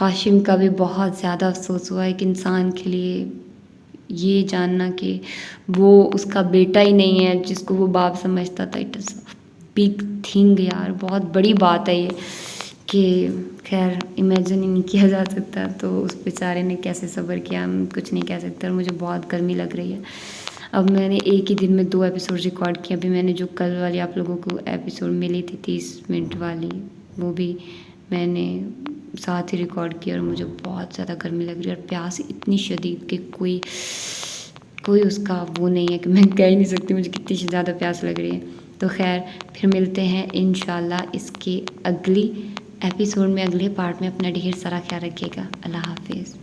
ہاشم کا بھی بہت زیادہ افسوس ہوا ایک انسان کے لیے یہ جاننا کہ وہ اس کا بیٹا ہی نہیں ہے جس کو وہ باپ سمجھتا تھا۔ اٹ از بگ تھنگ یار، بہت بڑی بات ہے یہ، کہ خیر امیجن ہی نہیں کیا جا سکتا۔ تو اس بیچارے نے کیسے صبر کیا، کچھ نہیں کہہ سکتا، اور مجھے بہت گرمی لگ رہی ہے۔ اب میں نے ایک ہی دن میں 2 ایپیسوڈ ریکارڈ کیے۔ ابھی میں نے جو کل والی آپ لوگوں کو ایپیسوڈ ملی تھی 30 منٹ والی، وہ بھی میں نے ساتھ ہی ریکارڈ کیا، اور مجھے بہت زیادہ گرمی لگ رہی ہے، اور پیاس اتنی شدید کہ کوئی اس کا وہ نہیں ہے کہ میں کہہ ہی نہیں سکتی مجھے کتنی زیادہ پیاس لگ رہی ہے۔ تو خیر پھر ملتے ہیں انشاءاللہ اس کے اگلی ایپیسوڈ میں، اگلے پارٹ میں۔ اپنا ڈھیر سارا خیال رکھیے گا۔ اللہ حافظ۔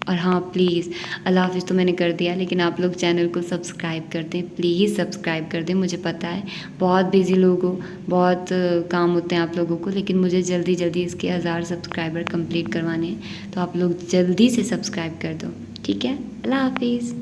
اور ہاں پلیز، اللہ حافظ تو میں نے کر دیا، لیکن آپ لوگ چینل کو سبسکرائب کر دیں، پلیز سبسکرائب کر دیں۔ مجھے پتہ ہے بہت بیزی لوگ ہو، بہت کام ہوتے ہیں آپ لوگوں کو، لیکن مجھے جلدی اس کے 1000 سبسکرائبر کمپلیٹ کروانے ہیں، تو آپ لوگ جلدی سے سبسکرائب کر دو، ٹھیک ہے؟ اللہ حافظ۔